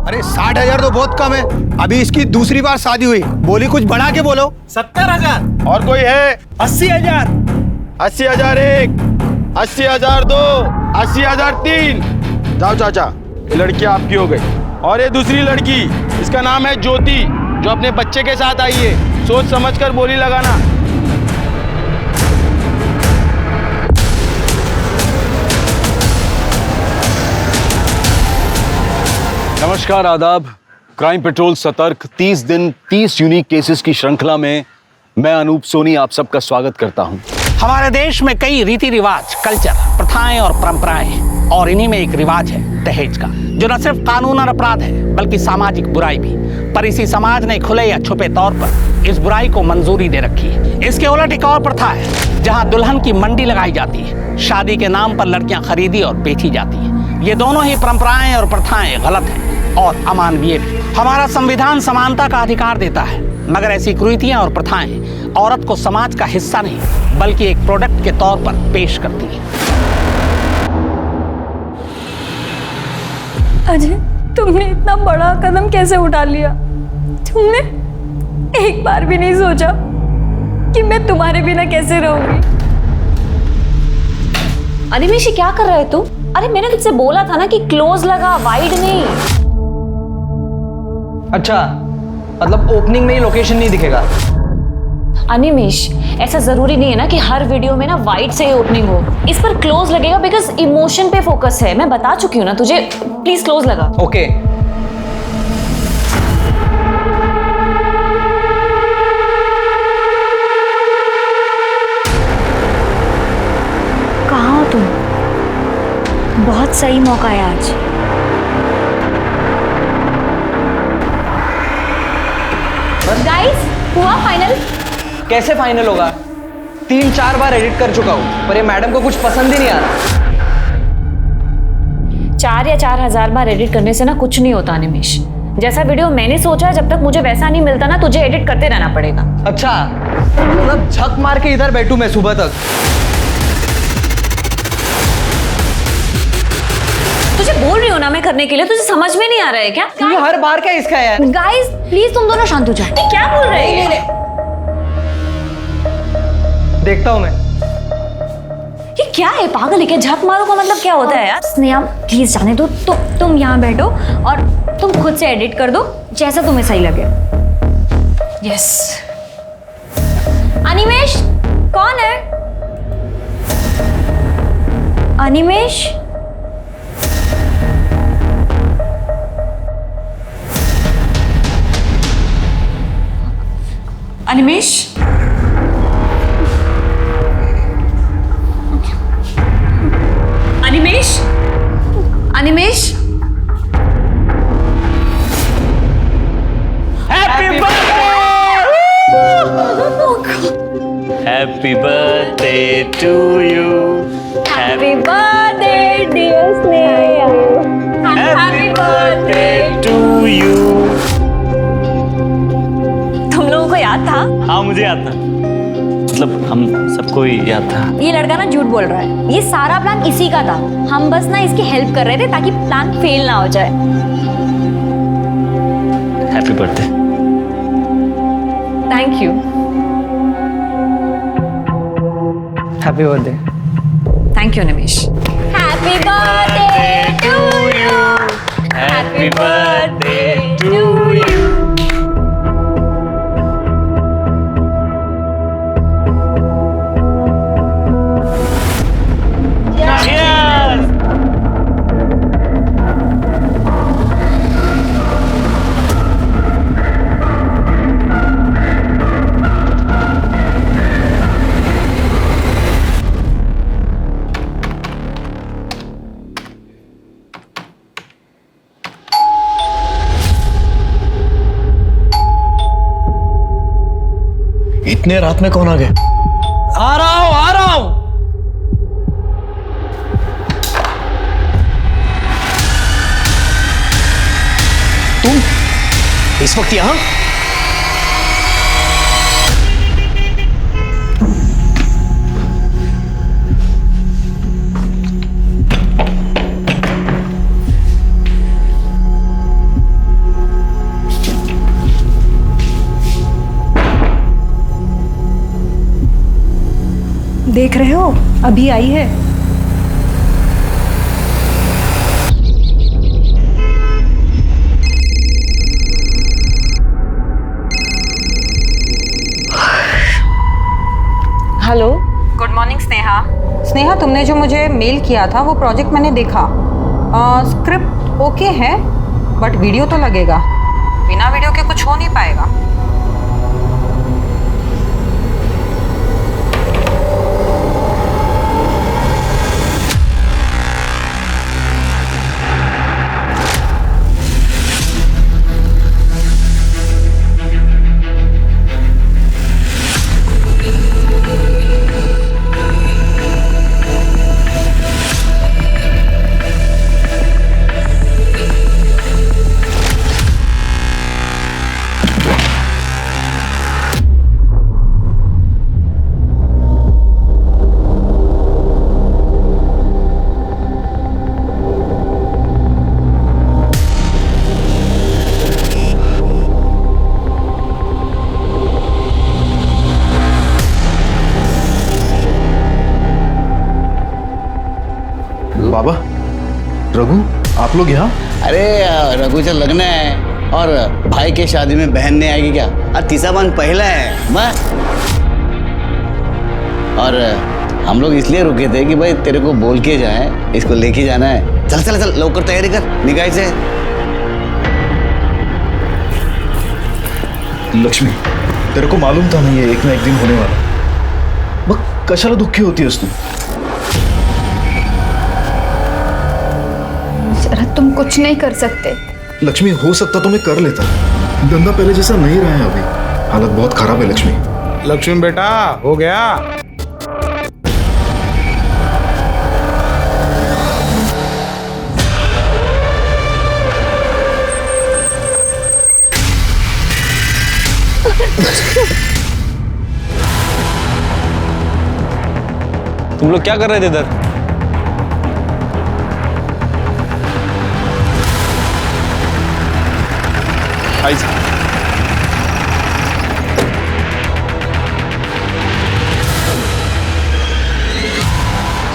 अरे 60,000 तो बहुत कम है। अभी इसकी दूसरी बार शादी हुई, बोली कुछ बढ़ा के बोलो। 70,000। और कोई है? 80,000। 80,000 एक, 80,000 दो, 80,000 तीन। जाओ चाचा, ये लड़की आपकी हो गई। और ये दूसरी लड़की, इसका नाम है ज्योति, जो अपने बच्चे के साथ आई है। सोच समझकर बोली लगाना। नमस्कार, आदाब। क्राइम पेट्रोल सतर्क 30 दिन 30 यूनिक केसेस की श्रृंखला में मैं अनूप सोनी आप सबका स्वागत करता हूं। हमारे देश में कई रीति रिवाज, कल्चर, प्रथाएं और परंपराएं हैं और इन्हीं में एक रिवाज है दहेज का, जो न सिर्फ कानून और अपराध है बल्कि सामाजिक बुराई भी। पर इसी समाज ने खुले या छुपे तौर पर इस बुराई को मंजूरी दे रखी है। इसके उलट एक और प्रथा है जहां दुल्हन की मंडी लगाई जाती है, शादी के नाम पर लड़कियां खरीदी और बेची जाती है। ये दोनों ही परंपराएं और प्रथाएं गलत हैं और अमानवीय भी। हमारा संविधान समानता का अधिकार देता है, मगर ऐसी कुरीतियां और प्रथाएं औरत को समाज का हिस्सा नहीं बल्कि एक प्रोडक्ट के तौर पर पेश करती है। अजय, तुमने इतना बड़ा कदम कैसे उठा लिया? तुमने एक बार भी नहीं सोचा कि मैं तुम्हारे बिना कैसे रहूंगी? अनिमेश, क्या कर रहे तू? अरे मैंने तुझसे बोला था ना कि क्लोज लगा, वाइड नहीं। अच्छा, मतलब ओपनिंग में ही लोकेशन नहीं दिखेगा? अनिमेश, ऐसा जरूरी नहीं है ना कि हर वीडियो में ना वाइड से ही ओपनिंग हो। इस पर क्लोज लगेगा बिकॉज इमोशन पे फोकस है। मैं बता चुकी हूँ ना तुझे, प्लीज क्लोज लगा। ओके। कहाँ हो तुम? बहुत सही मौका है आज। गाइस, हुआ फाइनल? कैसे फाइनल होगा? 3-4 बार एडिट कर चुका हूँ, पर ये मैडम को कुछ पसंद ही नहीं आ रहा। 4 या 4,000 बार एडिट करने से ना कुछ नहीं होता अनिमेश। जैसा वीडियो मैंने सोचा, जब तक मुझे वैसा नहीं मिलता ना, तुझे एडिट करते रहना पड़ेगा। अच्छा, मतलब झक मार के इधर बैठूं मैं सुबह तक? तुझे बोल रही हो ना मैं करने के लिए, तुझे समझ में नहीं आ रहा है क्या? ये हर बार क्या इसका यार? गाइस प्लीज तुम दोनों शांत हो जाओ। क्या बोल रहे हैं? देखता हूँ मैं। ये क्या है? पागल है क्या? झक मारो का मतलब क्या होता है यार? स्नेहा प्लीज जाने दो। तुम यहाँ बैठो और तुम खुद से एडिट कर दो जैसा तुम्हें सही लगे। यस। अनिमेश, कौन है? Animesh, Animesh, Animesh, Animesh. Happy birthday to you. Happy birthday dear Sneha. Happy birthday to you. तुम लोगों को याद था? हाँ, मुझे याद था, मतलब हम सबको ही याद था। ये लड़का ना झूठ बोल रहा है। ये सारा प्लान इसी का था। हम बस ना इसकी हेल्प कर रहे थे ताकि प्लान फेल ना हो जाए। Happy birthday. Thank you. Happy birthday. Thank you Nimesh. Happy birthday to you. Happy birthday to you. इतने रात में कौन आ गए? आ रहा हूं। तुम इस वक्त यहां? देख रहे हो, अभी आई है। Hello, good morning Sneha. Sneha, तुमने जो मुझे मेल किया था वो प्रोजेक्ट मैंने देखा। स्क्रिप्ट ओके है, बट वीडियो तो लगेगा। बिना वीडियो के कुछ हो नहीं पाएगा। बाबा, रघु, आप लोग यहाँ? अरे रघु से लगना है और भाई के शादी में बहन नहीं आएगी क्या? और तीसरा बन पहला है मैं। और हम लोग इसलिए रुके थे कि भाई तेरे को बोल के जाए, इसको लेके जाना है। चल चल चल, लौकर तैयारी कर, निकाय से। लक्ष्मी, तेरे को मालूम था नहीं, ये एक ना एक दिन होने वाला। मग कशाला दुःखी होतीयस तू? तुम कुछ नहीं कर सकते। लक्ष्मी, हो सकता तो मैं कर लेता। धंधा पहले जैसा नहीं रहा है अभी, हालत बहुत खराब है लक्ष्मी। लक्ष्मी बेटा, हो गया? तुम लोग क्या कर रहे थे इधर?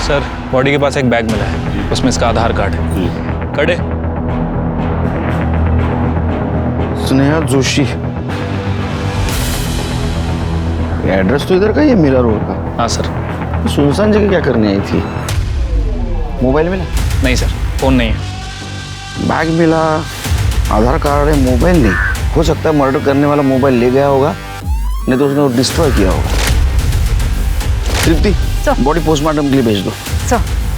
सर, बॉडी के पास एक बैग मिला है, उसमें इसका आधार कार्ड है। कड़े स्नेहा जोशी, एड्रेस तो इधर का ही है, मीरा रोड का। हाँ सर। सुनसान जगह क्या करने आई थी? मोबाइल मिला? नहीं सर, फोन नहीं है। बैग मिला, आधार कार्ड है, मोबाइल नहीं। हो सकता है मर्डर करने वाला मोबाइल ले गया होगा, नहीं तो उसने डिस्ट्रॉय किया होगा। तृप्ति, बॉडी पोस्टमार्टम के लिए भेज दो।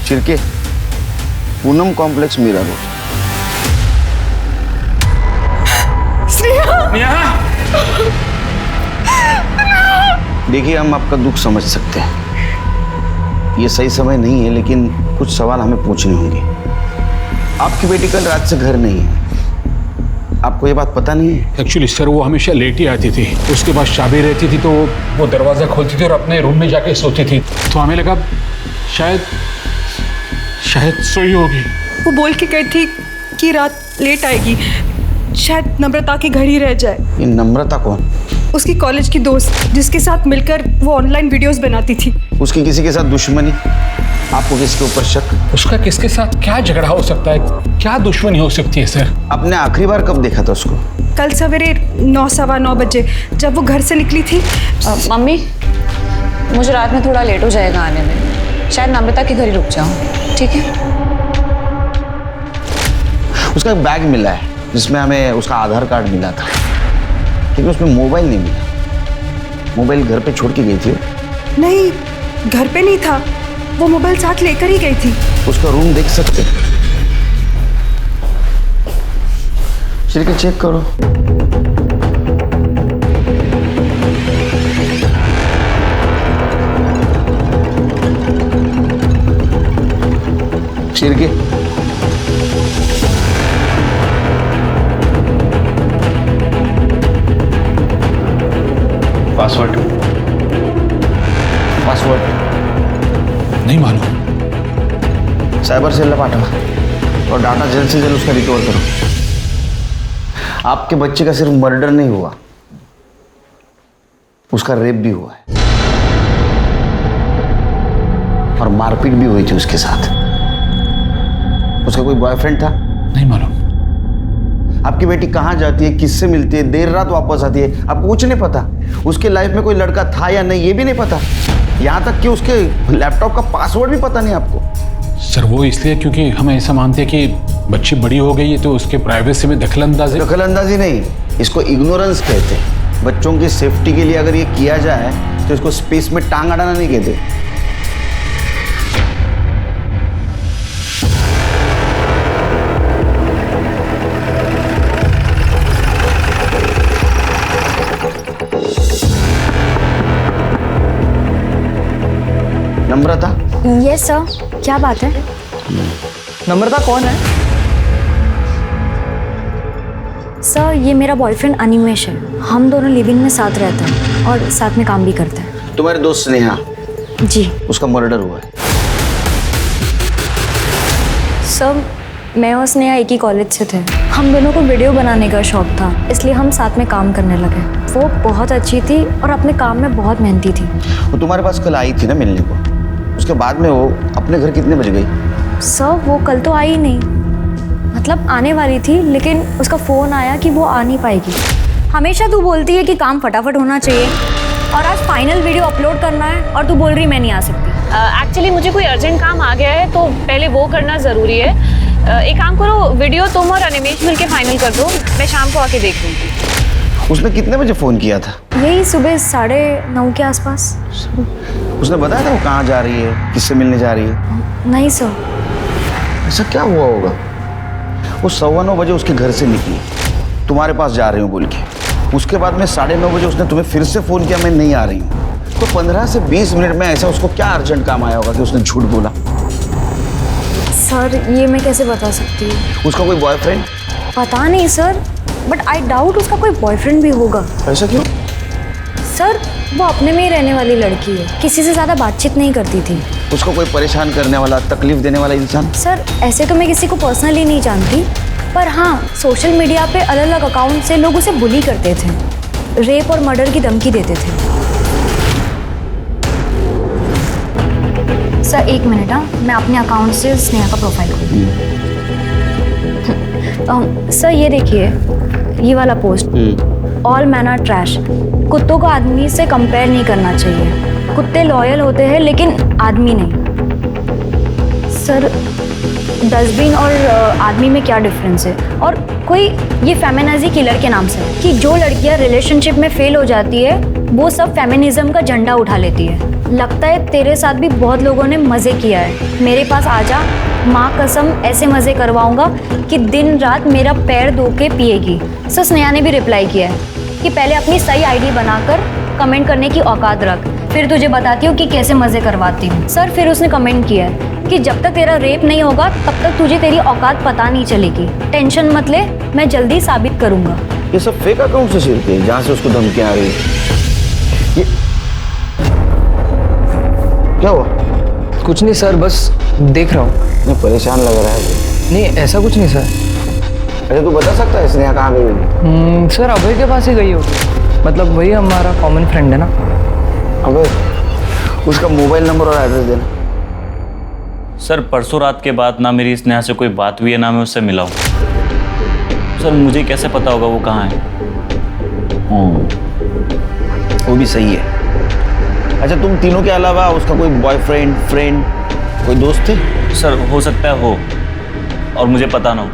Shirke, Poonam complex, Mira road. देखिए, हम आपका दुख समझ सकते हैं, ये सही समय नहीं है, लेकिन कुछ सवाल हमें पूछने होंगे। आपकी बेटी कल रात से घर नहीं है, आपको ये बात पता नहीं है? एक्चुअली सर, वो हमेशा लेट ही आती थी। उसके बाद चाबी रहती थी तो वो दरवाजा खोलती थी और अपने रूम में जाके सोती थी। तो हमें लगा शायद सोई होगी। वो बोल के गई थी कि रात लेट आएगी, शायद नम्रता के घर ही रह जाए। ये नम्रता कौन? उसकी कॉलेज की दोस्त, जिसके साथ मिलकर वो ऑनलाइन वीडियोस बनाती थी। उसकी किसी के साथ दुश्मनी? आपको किसके ऊपर शक? उसका किसके साथ क्या झगड़ा हो सकता है, क्या दुश्मनी हो सकती है सर? आपने आखिरी बार कब देखा था उसको? कल सवेरे 9, सवा 9 बजे, जब वो घर से निकली थी। मम्मी, मुझे रात में थोड़ा लेट हो जाएगा आने में, शायद नम्रता के घर ही रुक जाऊँ, ठीक है? उसका एक बैग मिला है जिसमें हमें उसका आधार कार्ड मिला था, लेकिन उसमें मोबाइल नहीं मिला। मोबाइल घर पे छोड़ के गई थी? नहीं, घर पे नहीं था, वो मोबाइल साथ लेकर ही गई थी। उसका रूम देख सकते? चल के चेक करो। शिरके, पासवर्ड नहीं मालूम। साइबर सेल में पाठवा और डाटा जल्द से जल्द उसका रिकवर करो। आपके बच्चे का सिर्फ मर्डर नहीं हुआ, उसका रेप भी हुआ है। और मारपीट भी हुई थी उसके साथ। उसका कोई बॉयफ्रेंड था? नहीं मालूम। आपकी बेटी कहाँ जाती है, किससे मिलती है, देर रात वापस आती है, आपको कुछ नहीं पता। उसके लाइफ में कोई लड़का था या नहीं ये भी नहीं पता। यहाँ तक कि उसके लैपटॉप का पासवर्ड भी पता नहीं आपको। सर वो इसलिए क्योंकि हम ऐसा मानते हैं कि बच्ची बड़ी हो गई है तो उसके प्राइवेसी में दखलंदाजी नहीं, इसको इग्नोरेंस कहते हैं। बच्चों की सेफ्टी के लिए अगर ये किया जाए तो इसको स्पेस में टांग अड़ाना नहीं कहते। नम्रता? यस सर, क्या बात है? नम्रता कौन है? सर ये मेरा बॉयफ्रेंड अनिमेश है। हम दोनों लिविंग में साथ रहते हैं और साथ में काम भी करते हैं। तुम्हारे दोस्त स्नेहा? जी। उसका मर्डर हुआ है। सर मैं और स्नेहा एक ही कॉलेज से थे। हम दोनों को वीडियो बनाने का शौक था, इसलिए हम साथ में काम करने लगे। वो बहुत अच्छी थी और अपने काम में बहुत मेहनती थी। वो तुम्हारे पास कल आई थी ना मिलने को, उसके बाद में वो अपने घर कितने बजे गई? सर वो कल तो आई नहीं, मतलब आने वाली थी, लेकिन उसका फ़ोन आया कि वो आ नहीं पाएगी। हमेशा तू बोलती है कि काम फटाफट होना चाहिए और आज फाइनल वीडियो अपलोड करना है और तू बोल रही मैं नहीं आ सकती। एक्चुअली मुझे कोई अर्जेंट काम आ गया है तो पहले वो करना ज़रूरी है। एक काम करो, वीडियो तुम और अनिमेश मिलके फाइनल कर दो, मैं शाम को आके देख लूँगी। उसने कितने बजे फ़ोन किया था? यही सुबह 9:30 के आसपास। उसने बताया था वो कहाँ जा रही है, किससे मिलने जा रही है? नहीं सर। ऐसा क्या हुआ होगा? वो 9:15 बजे उसके घर से निकली, तुम्हारे पास जा रही हूँ बोल के। उसके बाद में 9:30 बजे उसने तुम्हें फिर से फ़ोन किया मैं नहीं आ रही हूँ। तो 15 से 20 मिनट में ऐसा उसको क्या अर्जेंट काम आया होगा कि उसने झूठ बोला? सर ये मैं कैसे बता सकती हूँ? उसका कोई बॉयफ्रेंड? पता नहीं सर, बट आई डाउट उसका कोई बॉयफ्रेंड भी होगा। ऐसा क्यों? सर वो अपने में ही रहने वाली लड़की है, किसी से ज़्यादा बातचीत नहीं करती थी। उसको कोई परेशान करने वाला, तकलीफ देने वाला इंसान? सर ऐसे तो मैं किसी को पर्सनली नहीं जानती, पर हाँ सोशल मीडिया पे अलग अलग अकाउंट से लोग उसे बुली करते थे, रेप और मर्डर की धमकी देते थे। सर एक मिनट, हाँ मैं अपने अकाउंट से स्नेहा का प्रोफाइल खोलूँ। सर ये देखिए, ये वाला post, all man are trash. कुत्तों को आदमी से कंपेयर नहीं करना चाहिए। कुत्ते लॉयल होते हैं लेकिन आदमी नहीं। सर डस्टबिन और आदमी में क्या डिफरेंस है? और कोई ये फेमिनिज्म किलर के नाम से कि जो लड़कियां रिलेशनशिप में फेल हो जाती है वो सब फेमिनिज्म का झंडा उठा लेती है। लगता है तेरे साथ भी बहुत लोगों ने मज़े किया है। मेरे पास आजा, माँ कसम ऐसे मज़े करवाऊंगा कि दिन रात मेरा पैर धो के पिएगी। सर स्नेहा ने भी रिप्लाई किया है कि पहले अपनी सही आईडी बनाकर कमेंट करने की औकात रख, फिर तुझे बताती हूँ कि कैसे मज़े करवाती हूँ। सर फिर उसने कमेंट किया है कि जब तक तेरा रेप नहीं होगा तब तक तुझे तेरी औकात पता नहीं चलेगी। टेंशन मत ले, मैं जल्दी साबित करूँगा। ये सब फेक अकाउंट से शेयर किए जहाँ से उसको धमकियाँ आ रही है। ये क्या हुआ? कुछ नहीं सर, बस देख रहा हूँ। मैं परेशान लग रहा है। नहीं ऐसा कुछ नहीं सर। अच्छा तू बता सकता है स्नेहा कहाँ गई होगी? सर अभय के पास ही गई हो, मतलब वही हमारा कॉमन फ्रेंड है ना। अभय, उसका मोबाइल नंबर और एड्रेस देना। सर परसों रात के बाद ना मेरी स्नेहा से कोई बात हुई है ना मैं उससे मिला हूँ। सर मुझे कैसे पता होगा वो कहाँ है? वो भी सही है। अच्छा तुम तीनों के अलावा उसका कोई बॉयफ्रेंड, फ्रेंड, कोई दोस्त थे? सर हो सकता है हो और मुझे पता ना हो,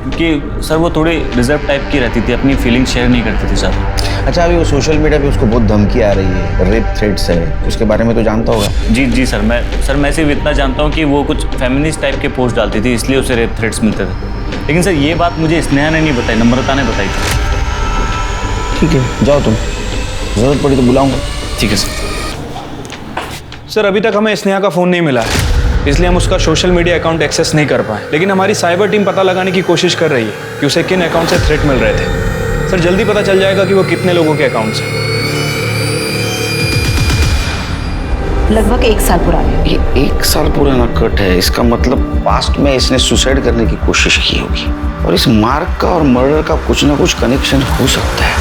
क्योंकि सर वो थोड़ी रिजर्व टाइप की रहती थी, अपनी फीलिंग शेयर नहीं करती थी सर। अच्छा अभी वो सोशल मीडिया पे उसको बहुत धमकी आ रही है, रेप थ्रेट्स है, उसके बारे में तो जानता होगा? जी सर मैं सिर्फ इतना जानता हूँ कि वो कुछ फेमिनिस्ट टाइप के पोस्ट डालती थी, इसलिए उसे रेप थ्रेट्स मिलते थे। लेकिन सर ये बात मुझे स्नेहा ने नहीं बताई, नम्रता ने बताई थी। ठीक है जाओ तुम, जरूरत पड़ी तो बुलाऊंगा। ठीक है सर। सर अभी तक हमें स्नेहा का फ़ोन नहीं मिला है, इसलिए हम उसका सोशल मीडिया अकाउंट एक्सेस नहीं कर पाए। लेकिन हमारी साइबर टीम पता लगाने की कोशिश कर रही है कि उसे किन अकाउंट से थ्रेट मिल रहे थे। सर जल्दी पता चल जाएगा कि वो कितने लोगों के अकाउंट्स हैं। लगभग 1 साल पुराना। ये 1 साल पुराना कट है, इसका मतलब पास्ट में इसने सुसाइड करने की कोशिश की होगी और इस मार्क का और मर्डर का कुछ ना कुछ कनेक्शन हो सकता है।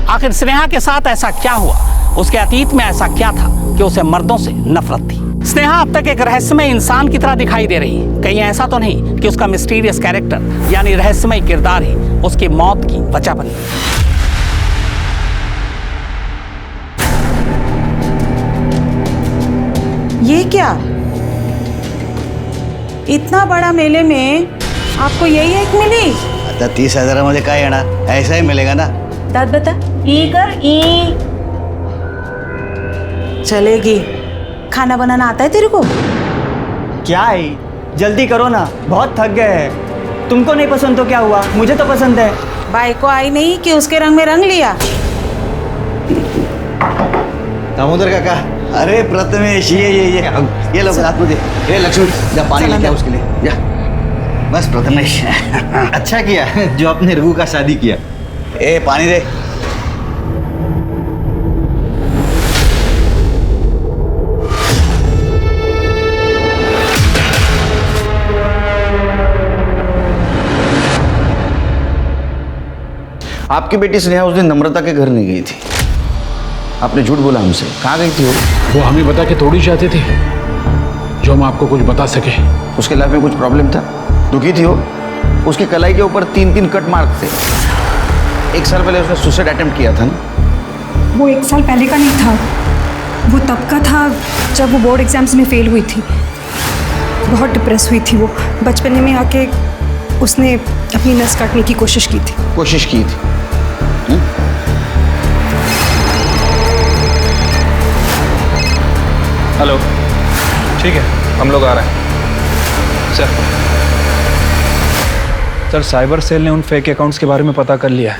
आखिर स्नेहा के साथ ऐसा क्या हुआ, उसके अतीत में ऐसा क्या था कि उसे मर्दों से नफरत थी। स्नेहा अब तक एक रहस्यमय इंसान की तरह दिखाई दे रही है। कहीं ऐसा तो नहीं कि उसका मिस्टीरियस कैरेक्टर यानी रहस्यमय किरदार ही उसकी मौत की वजह बनी। ये क्या? इतना बड़ा मेले में आपको यही एक मिली? आता 30,000 मध्ये काय येणार? ऐसा ही मिलेगा ना। दाद बता। ई कर ई। चलेगी। खाना बनाना आता है तेरे को? क्या है, जल्दी करो ना, बहुत थक गए हैं। तुमको नहीं पसंद तो क्या हुआ, मुझे तो पसंद है। भाई को आई नहीं कि उसके रंग में रंग लिया। दामोदर काका, अरे प्रथमेश ये लो हाथ मुझे। ये लक्ष्मी जा पानी लेके आ उसके लिए जा। बस प्रथमेश अच्छा किया जो आपने रघु का शादी किया। ए पानी दे। आपकी बेटी स्नेहा उस दिन नम्रता के घर नहीं गई थी। आपने झूठ बोला हमसे। कहाँ गई थी वो हमें बता के थोड़ी चाहती थी जो हम आपको कुछ बता सके। उसके लाइफ में कुछ प्रॉब्लम था? दुखी थी वो? उसकी कलाई के ऊपर 3-3 कट मार्क थे। 1 साल पहले उसने सुसाइड अटेम्प्ट किया था ना? वो 1 साल पहले का नहीं था, वो तब का था जब वो बोर्ड एग्जाम्स में फेल हुई थी। बहुत डिप्रेस हुई थी वो। बचपन में आके उसने अपनी नस काटने की कोशिश की थी। कोशिश की थी? हेलो, ठीक है, हम लोग आ रहे हैं। सर, साइबर सेल ने उन फेक अकाउंट्स के बारे में पता कर लिया है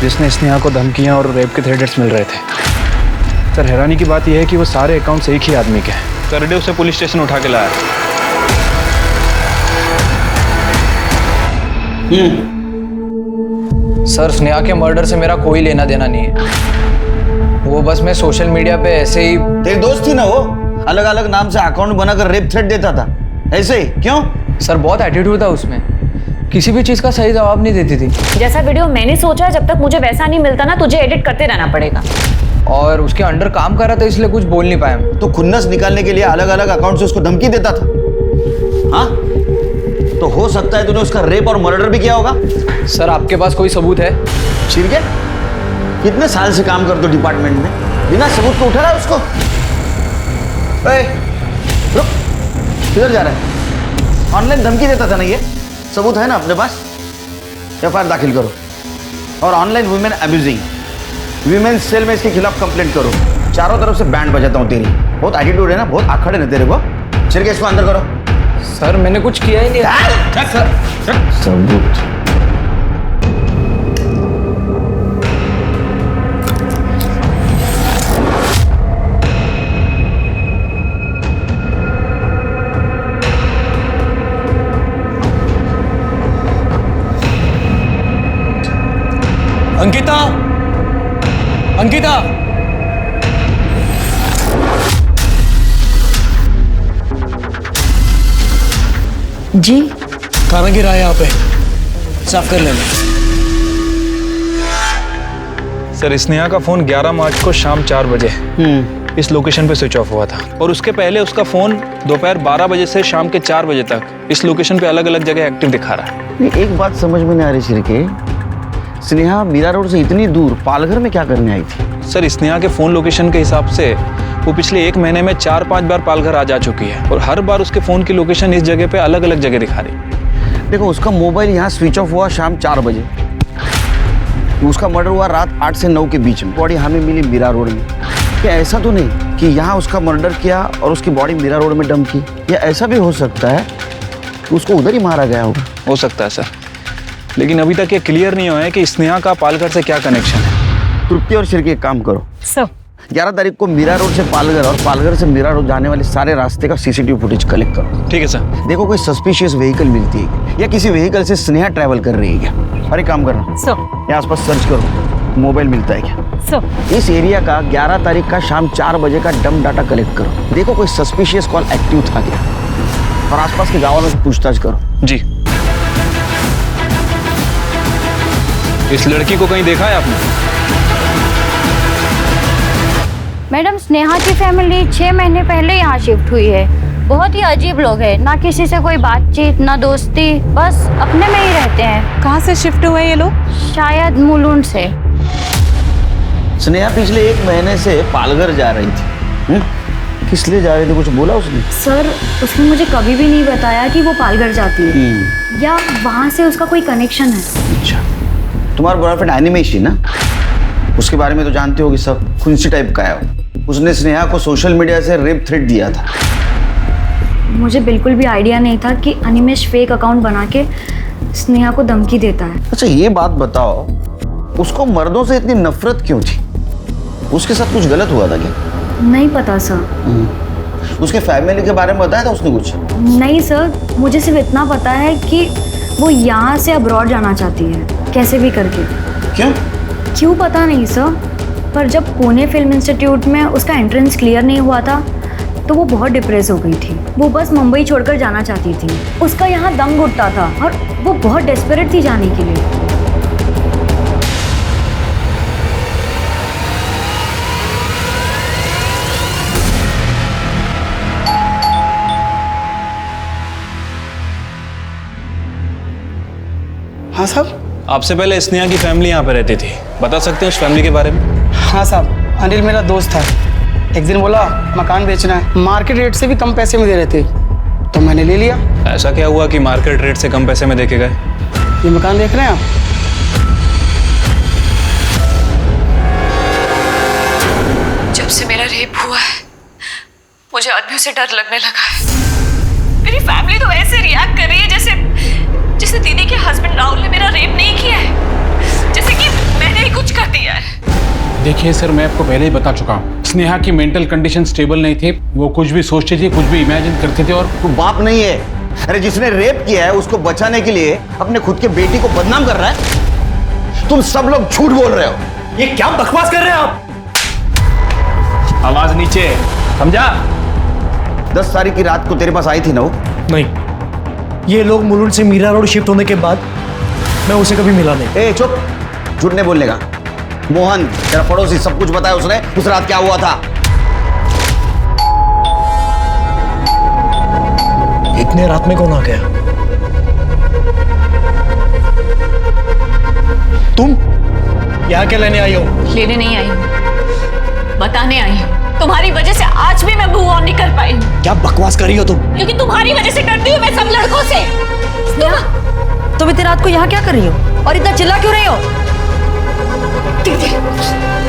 जिसने स्नेहा को धमकियां और रेप के थ्रेट्स मिल रहे थे। सर, हैरानी की बात यह है कि वो सारे अकाउंट्स एक ही आदमी के हैं। करडे उसे पुलिस स्टेशन उठा के लाया। सर, स्नेहा के मर्डर से मेरा कोई लेना देना नहीं है। वो बस मैं सोशल मीडिया पे ऐसे ही। तेरी दोस्त थी ना वो? अलग अलग नाम से अकाउंट बनाकर रेप थ्रेट देता था, ऐसे ही? क्यों? सर, बहुत एटीट्यूड था उसमें, किसी भी चीज का सही जवाब नहीं देती थी। जैसा वीडियो मैंने सोचा, जब तक मुझे वैसा नहीं मिलता ना, तुझे एडिट करते रहना पड़ेगा। और उसके अंडर काम कर रहा था इसलिए कुछ बोल नहीं पाया। तो खुन्नस निकालने के लिए अलग अलग अकाउंट से उसको धमकी देता था? हाँ, तो हो सकता है तूने उसका रेप और मर्डर भी किया होगा। सर, आपके पास कोई सबूत है? ठीक है, कितने साल से काम करते हो डिपार्टमेंट में, बिना सबूत को उठा रहा है उसको? रुक, किधर जा रहा है? ऑनलाइन धमकी देता था ना ये? सबूत है ना अपने पास? एफआईआर दाखिल करो। और online women abusing, women cell में इसके खिलाफ कंप्लेंट करो। चारों तरफ से बैंड बजाता हूँ तेरी। बहुत एटीट्यूड है ना, बहुत आखड़ है ना तेरे को। चल के इसको अंदर करो। सर, मैंने कुछ किया ही नहीं। सबूत? अंकिता, अंकिता, जी खाना गिरा है यहाँ पे, साफ कर लेना। सर, स्नेहा का फोन 11 मार्च को शाम 4 बजे इस लोकेशन पे स्विच ऑफ हुआ था। और उसके पहले उसका फोन दोपहर 12 बजे से शाम के 4 बजे तक इस लोकेशन पे अलग अलग जगह एक्टिव दिखा रहा है। एक बात समझ में नहीं आ रही शिरके, स्नेहा मीरा रोड से इतनी दूर पालघर में क्या करने आई थी? सर, स्नेहा के फोन लोकेशन के हिसाब से वो पिछले 1 महीने में 4-5 बार पालघर आ जा चुकी है और हर बार उसके फोन की लोकेशन इस जगह पे अलग अलग जगह दिखा रही। देखो, उसका मोबाइल यहाँ स्विच ऑफ हुआ शाम 4 बजे। उसका मर्डर हुआ रात 8 से 9 के बीच में। बॉडी हमें मिली मीरा रोड में। क्या ऐसा तो नहीं कि यहाँ उसका मर्डर किया और उसकी बॉडी मीरा रोड में डंप की? या ऐसा भी हो सकता है कि उसको उधर ही मारा गया होगा? हो सकता है सर, लेकिन अभी तक ये क्लियर नहीं हुआ है कि स्नेहा का पालघर से क्या कनेक्शन है। तृप्ति और शिरके एक काम करो सर, 11 तारीख को मीरा रोड से पालघर और पालघर से मीरा रोड जाने वाले सारे रास्ते का सीसीटीवी फुटेज कलेक्ट करो। ठीक है सर। देखो कोई सस्पिशियस व्हीकल मिलती है या किसी व्हीकल से स्नेहा ट्रैवल कर रही है क्या? और एक काम करना सर, यहाँ आसपास सर्च करो, मोबाइल मिलता है क्या? सर, इस एरिया का 11 तारीख का शाम 4 बजे का डम डाटा कलेक्ट करो। देखो कोई सस्पिशियस कॉल एक्टिव था क्या, और आसपास के गाँव में पूछताछ करो। जी। इस लड़की को कहीं देखा है आपने? मैडम स्नेहा की फैमिली 6 महीने पहले यहाँ शिफ्ट हुई है। बहुत ही अजीब लोग हैं, ना किसी से कोई बातचीत ना दोस्ती, बस अपने में ही रहते हैं। कहाँ से शिफ्ट हुए ये लोग? शायद मुलुंड से। स्नेहा पिछले 1 महीने से पालघर जा रही थी। किस लिए जा रही थी, कुछ बोला उसने? सर उसने मुझे कभी भी नहीं बताया कि वो पालघर जाती है या वहाँ से उसका कोई कनेक्शन है। अच्छा, तुम्हारा बॉयफ्रेंड एनिमेश ही ना, उसके बारे में तो जानते होगी सब, खुंसी टाइप का है। उसने स्नेहा को सोशल मीडिया से रेप थ्रेट दिया था। मुझे बिल्कुल भी आइडिया नहीं था कि अनिमेश फेक अकाउंट बना के स्नेहा को धमकी देता है। अच्छा ये बात बताओ, उसको मर्दों से इतनी नफरत क्यों थी? उसके साथ कुछ गलत हुआ था क्या? नहीं पता सर। उसके फैमिली के बारे में बताया था उसने कुछ? नहीं सर, मुझे सिर्फ इतना पता है कि वो यहाँ से अब्रॉड जाना चाहती है, कैसे भी करके। क्यों पता नहीं सर, पर जब पुणे फिल्म इंस्टीट्यूट में उसका एंट्रेंस क्लियर नहीं हुआ था तो वो बहुत डिप्रेस हो गई थी। वो बस मुंबई छोड़कर जाना चाहती थी। उसका यहाँ दम घुटता था और वो बहुत डेस्परेट थी जाने के लिए। हाँ साहब, आपसे पहले स्नेहा की फैमिली यहाँ पे रहती थी, बता सकते हैं उस फैमिली के बारे में? हाँ साहब, अनिल मेरा दोस्त था। एक दिन बोला मकान बेचना है, मार्केट रेट से भी कम पैसे में दे रहे थे, तो मैंने ले लिया। ऐसा क्या हुआ कि मार्केट रेट से कम पैसे में देके गए? ये मकान देख रहे हैं आप? जब से मेरा रेप हुआ है मुझे आदमियों से डर लगने लगा है। मेरी फैमिली तो ऐसे रिएक्ट कर रही है जैसे दीदी के हस्बैंड राहुल ने मेरा रेप नहीं किया है, जैसे कि मैंने ही कुछ कर दिया है। देखिए सर, मैं आपको पहले ही बता चुका हूँ, स्नेहा की मेंटल कंडीशन स्टेबल नहीं थी। वो कुछ भी सोचती थी, कुछ भी इमेजिन करती थी। और तू बाप नहीं है? अरे जिसने रेप किया है उसको बचाने के लिए अपने खुद के बेटी को बदनाम कर रहा है। तुम सब लोग झूठ बोल रहे हो। ये क्या बकवास कर रहे हैं आप? आवाज नीचे, समझा? 10 तारीख की रात को तेरे पास आई थी ना वो? नहीं, ये लोग मुलुंड से मीरा रोड शिफ्ट होने के बाद मैं उसे कभी मिला नहीं। ए चुप, झूठ नहीं बोलने का। मोहन तेरा पड़ोसी सब कुछ बताया उसने, उस रात क्या हुआ था? इतने रात में कौन आ गया? तुम यहाँ क्या लेने आई हो? लेने नहीं आई हूँ, बताने आई हूँ। तुम्हारी वजह से आज भी मैं मूव ऑन नहीं कर पाई। क्या बकवास कर रही हो तुम? क्योंकि तुम्हारी वजह से डरती हूँ मैं सब लड़कों से। तुम इतनी रात को यहाँ क्या कर रही हो और इतना चिल्ला क्यों रही हो?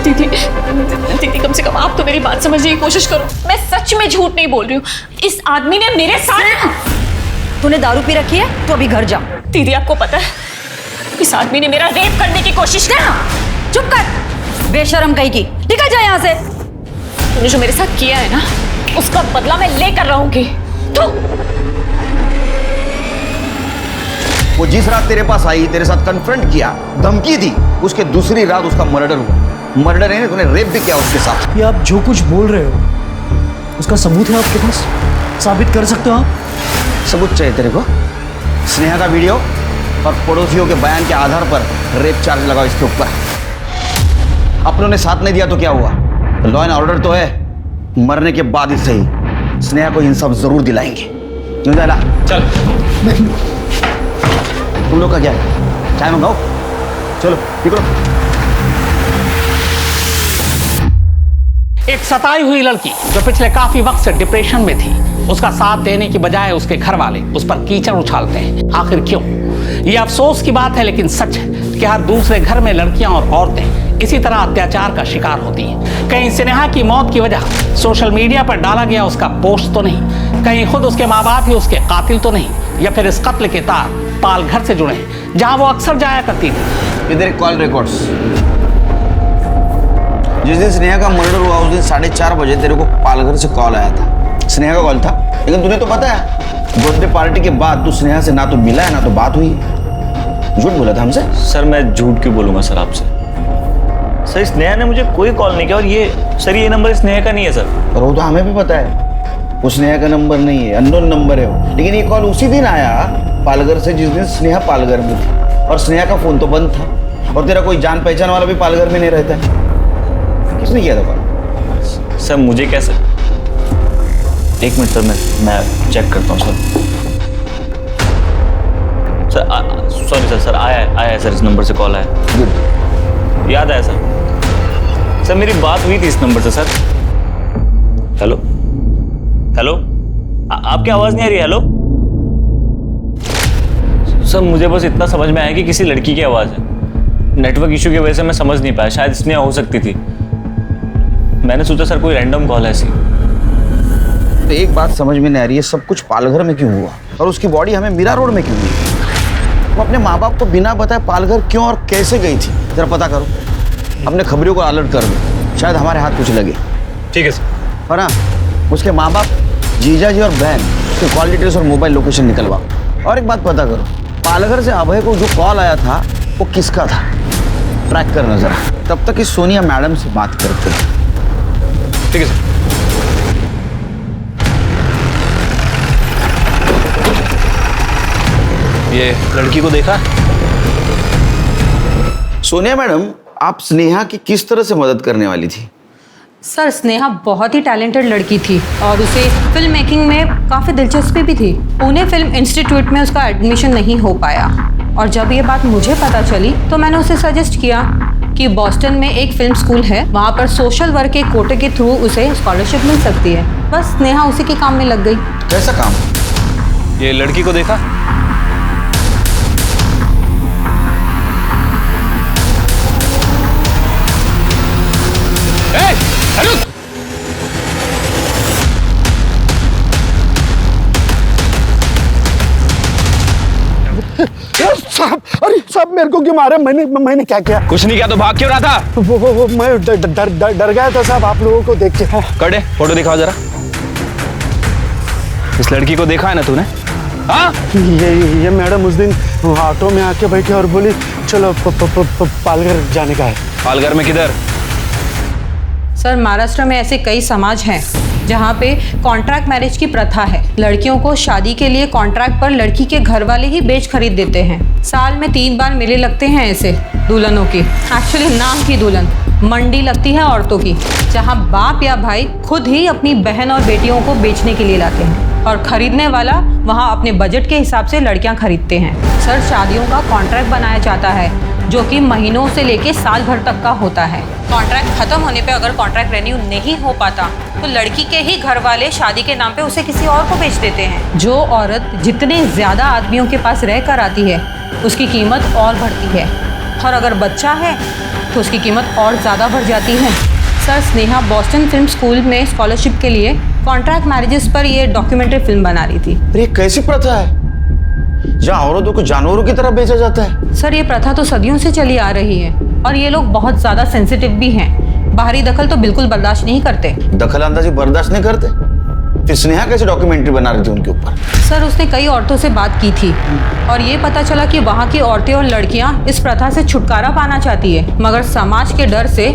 दीदी कम से कम आप तो मेरी बात समझने की कोशिश करो। मैं सच में झूठ नहीं बोल रही हूँ। इस आदमी ने मेरे साथ। तूने दारू पी रखी है, तो अभी घर जा। दीदी आपको पता है इस आदमी ने मेरा रेप करने की कोशिश की। चुप कर, बेशरम कहीं की, निकल जा यहाँ से। तूने जो मेरे साथ किया है ना, उसका बदला मैं लेकर रहूंगी। वो जिस रात तेरे पास आई, तेरे साथ कन्फ्रंट किया, धमकी दी, उसके दूसरी रात उसका मर्डर हुआ। मर्डर है, तूने रेप भी किया उसके साथ। ये आप जो कुछ बोल रहे हो उसका सबूत है आपके पास? साबित कर सकते हो आप? सबूत चाहिए तेरे को? स्नेहा का वीडियो और पड़ोसियों के बयान के आधार पर रेप चार्ज लगाओ इसके ऊपर। अपनों ने साथ नहीं दिया तो क्या हुआ? लॉ एंड ऑर्डर तो है, मरने के बाद ही सही स्नेहा को इंसाफ जरूर दिलाएंगे। क्यों जाला? चल। तुम लोग का क्या है? चाय मंगाओ, चलो निकलो। एक सताई हुई लड़की जो पिछले काफी वक्त से डिप्रेशन में थी, उसका साथ देने की बजाय उसके घर वाले उस पर कीचड़ उछालते हैं। आखिर क्यों? ये अफसोस की बात है लेकिन सच है कि हर दूसरे घर में लड़कियां और औरतें इसी तरह अत्याचार का शिकार होती हैं। कहीं स्नेहा की मौत की वजह सोशल मीडिया पर डाला गया उसका पोस्ट तो नहीं, कहीं खुद उसके माँ बाप ही उसके कातिल तो नहीं, या फिर इस कत्ल के तार पालघर से जुड़े हैं जहां वो अक्सर जाया करती थी। इधर कॉल रिकॉर्ड्स। जिस दिन स्नेहा का मर्डर हुआ उस दिन 4:30 बजे तेरे को पालघर से कॉल आया था। स्नेहा का कॉल था, लेकिन तूने तो पता है बर्थडे पार्टी के बाद तू स्नेहा से ना तो मिला है ना तो बात हुई। झूठ बोला था हमसे। सर मैं झूठ क्यों बोलूंगा सर आपसे? सर स्नेहा ने मुझे कोई कॉल नहीं किया। और ये नंबर स्नेहा का नहीं है सर। और वो तो हमें भी पता है, वो स्नेहा का नंबर नहीं है, अननोन नंबर है वो। लेकिन ये कॉल उसी दिन आया पालघर से जिस दिन स्नेहा पालघर में थी, और स्नेहा का फोन तो बंद था, और तेरा कोई जान पहचान वाला भी पालघर में नहीं रहता है। किसने किया था कॉल? सर मुझे कैसे, एक मिनट सर, मैं चेक करता हूँ सर। सॉरी सर, आया है सर, इस नंबर से कॉल आया, याद आया सर मेरी बात हुई थी इस नंबर से सर। हेलो हेलो, आपकी आवाज़ नहीं आ रही? हेलो सर, मुझे बस इतना समझ में आया कि किसी लड़की की आवाज़ है। नेटवर्क इशू की वजह से मैं समझ नहीं पाया, शायद स्नेहा हो सकती थी। मैंने सोचा सर कोई रैंडम कॉल है ऐसी। तो एक बात समझ में नहीं आ रही है, सब कुछ पालघर में क्यों हुआ और उसकी बॉडी हमें मीरा रोड में क्यों हुई? वो अपने माँ बाप को बिना बताए पालघर क्यों और कैसे गई थी? जरा पता करो, अपने खबरियों को अलर्ट कर दो, शायद हमारे हाथ कुछ लगे। ठीक है सर। और हाँ, उसके माँ बाप, जीजा जी और बहन के कॉल डिटेल्स और मोबाइल लोकेशन निकलवाओ। और एक बात पता करो, पालघर से अभय को जो कॉल आया था वो किसका था, ट्रैक करना जरा। तब तक इस सोनिया मैडम से बात करते हैं। ठीक है सर। ये लड़की को देखा? सोनिया मैडम, आप स्नेहा की किस तरह से मदद करने वाली थी? सर स्नेहा बहुत ही टैलेंटेड लड़की थी और उसे फिल्म मेकिंग में काफ़ी दिलचस्पी भी थी। पुणे फिल्म इंस्टीट्यूट में उसका एडमिशन नहीं हो पाया और जब ये बात मुझे पता चली तो मैंने उसे सजेस्ट किया कि बॉस्टन में एक फिल्म स्कूल है, वहाँ पर सोशल वर्क के कोटे के थ्रू उसे स्कॉलरशिप मिल सकती है। बस स्नेहा उसी के काम में लग गई। कैसा काम? ये लड़की को देखा? साहब, अरे साहब मेरे को क्यों मारे? मैंने क्या किया? कुछ नहीं किया तो भाग क्यों रहा था? वो मैं डर गया था साहब, आप लोगों को देख के। कड़े फोटो दिखाओ जरा। इस लड़की को देखा है ना तूने? हाँ, ये मैडम उस दिन ऑटो में आके बैठी और बोली चलो पालघर जाने का है। पालघर में किधर? सर महाराष्ट्र में ऐसे कई समाज हैं जहाँ पे कॉन्ट्रैक्ट मैरिज की प्रथा है। लड़कियों को शादी के लिए कॉन्ट्रैक्ट पर लड़की के घर वाले ही बेच खरीद देते हैं। साल में 3 बार मेले लगते हैं ऐसे दुल्हनों की, एक्चुअली नाम की दुल्हन, मंडी लगती है औरतों की, जहाँ बाप या भाई खुद ही अपनी बहन और बेटियों को बेचने के लिए लाते हैं और खरीदने वाला वहाँ अपने बजट के हिसाब से लड़कियाँ खरीदते हैं। सर शादियों का कॉन्ट्रैक्ट बनाया जाता है जो कि महीनों से लेके साल भर तक का होता है। कॉन्ट्रैक्ट खत्म होने पे अगर कॉन्ट्रैक्ट रेन्यू नहीं हो पाता तो लड़की के ही घर वाले शादी के नाम पे उसे किसी और को बेच देते हैं। जो औरत जितने ज़्यादा आदमियों के पास रह कर आती है उसकी कीमत और बढ़ती है और अगर बच्चा है तो उसकी कीमत और ज़्यादा बढ़ जाती है। Sir Sneha Boston film school में स्कॉलरशिप के लिए कॉन्ट्रैक्ट मैरिजेस पर ये डॉक्यूमेंट्री फिल्म बना रही थी। ये कैसी प्रथा है जहाँ औरतों को जानवरों की तरह बेचा जाता है? सर ये प्रथा तो सदियों से चली आ रही है और ये लोग बहुत ज़्यादा सेंसिटिव भी हैं। बाहरी दखल तो बिल्कुल बर्दाश्त नहीं करते। दखल अंदाजी बर्दाश्त नहीं करते? फिर स्नेहा कैसे डॉक्यूमेंट्री बना रही थी उनके ऊपर? सर उसने कई औरतों से बात की थी और ये पता चला कि वहाँ की औरतें और लड़कियाँ इस प्रथा से छुटकारा पाना चाहती है, मगर समाज के डर से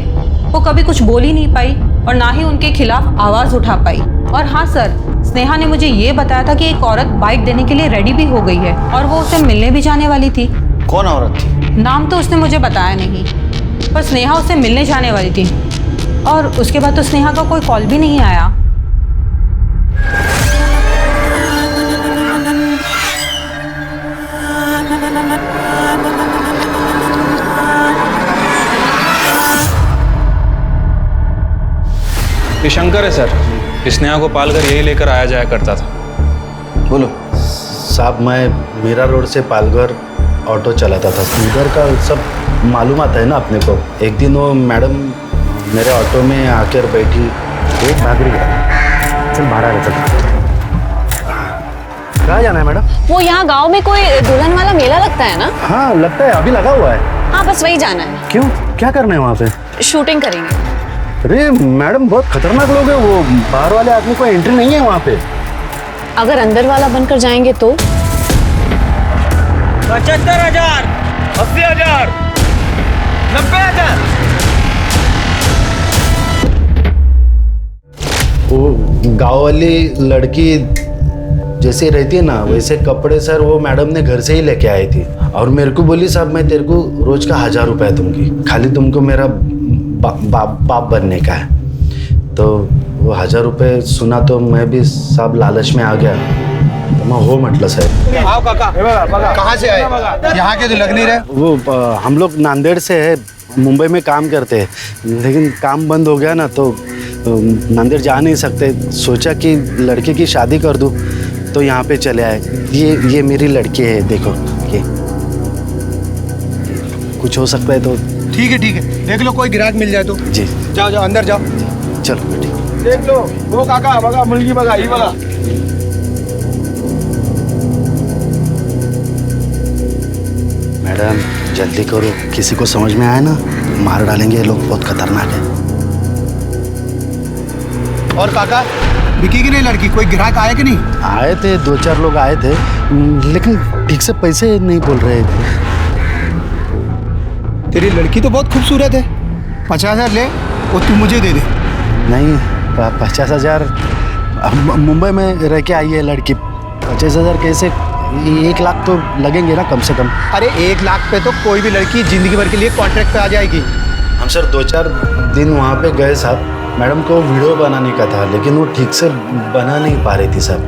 वो कभी कुछ बोल ही नहीं पाई और ना ही उनके खिलाफ आवाज़ उठा पाई। और हाँ सर, स्नेहा ने मुझे ये बताया था कि एक औरत बाइक देने के लिए रेडी भी हो गई है और वो उसे मिलने भी जाने वाली थी। कौन औरत थी? नाम तो उसने मुझे बताया नहीं, पर स्नेहा उससे मिलने जाने वाली थी और उसके बाद तो स्नेहा का कोई कॉल भी नहीं आया। ये शंकर है सर, स्नेहा को पालघर यही लेकर आया जाया करता था। बोलो। साहब मैं मीरा रोड से पालघर ऑटो चलाता था, उधर का सब मालूम आता है ना अपने को। एक दिन वो मैडम मेरे ऑटो में आकर बैठी, एक भाग रही है, चल बाहर आ रहा था। कहाँ जाना है मैडम? वो यहाँ गांव में कोई दुल्हन वाला मेला लगता है ना? हाँ लगता है, अभी लगा हुआ है। हाँ बस वही जाना है। क्यों, क्या करना है वहाँ पे? शूटिंग करेंगे। अरे मैडम बहुत खतरनाक लोग हैं वो, बाहर वाले आदमी को एंट्री नहीं है वहाँ पे। अगर अंदर वाला बनकर जाएंगे तो? 75,000, 80,000, 90,000। वो गाँव वाली लड़की जैसे रहती है ना वैसे कपड़े सर वो मैडम ने घर से ही लेके आई थी और मेरे को बोली साहब मैं तेरे को रोज का 1000 रुपए दूंगी, खाली तुमको मेरा बाप बनने का है। तो वो 1000 रुपये सुना तो मैं भी साहब लालच में आ गया, तो मैं हो म्हटलं साहेब। आओ काका, कहाँ से आए? यहाँ के तो लग नहीं रहे। वो हम लोग नांदेड़ से है, मुंबई में काम करते हैं, लेकिन काम बंद हो गया ना तो नांदेड़ जा नहीं सकते। सोचा कि लड़के की शादी कर दूं, तो यहाँ पे चले आए। ये मेरी लड़की है, देखो ये। कुछ हो सकता है तो ठीक है, देख लो कोई ग्राहक मिल जाए तो। जी जाओ अंदर जाओ। चलो बेटी देख लो वो काका बघा मुलगी बघा ही बघा। मैडम जल्दी करो, किसी को समझ में आया ना मार डालेंगे ये लोग, बहुत खतरनाक है। और काका बिकी की नहीं लड़की? कोई ग्राहक आया कि नहीं? आए थे 2-4 लोग आए थे, लेकिन ठीक से पैसे नहीं बोल रहे थे। तेरी लड़की तो बहुत खूबसूरत है, 50,000 ले और तू मुझे दे दे। नहीं 50,000 मुंबई में रह के आई है लड़की, 50,000 कैसे? 1 लाख तो लगेंगे ना कम से कम। अरे 1 लाख पे तो कोई भी लड़की जिंदगी भर के लिए कॉन्ट्रैक्ट पे आ जाएगी। हम सर 2-4 दिन वहाँ पे गए साहब, मैडम को वीडियो बनाने का था, लेकिन वो ठीक से बना नहीं पा रही थी साहब।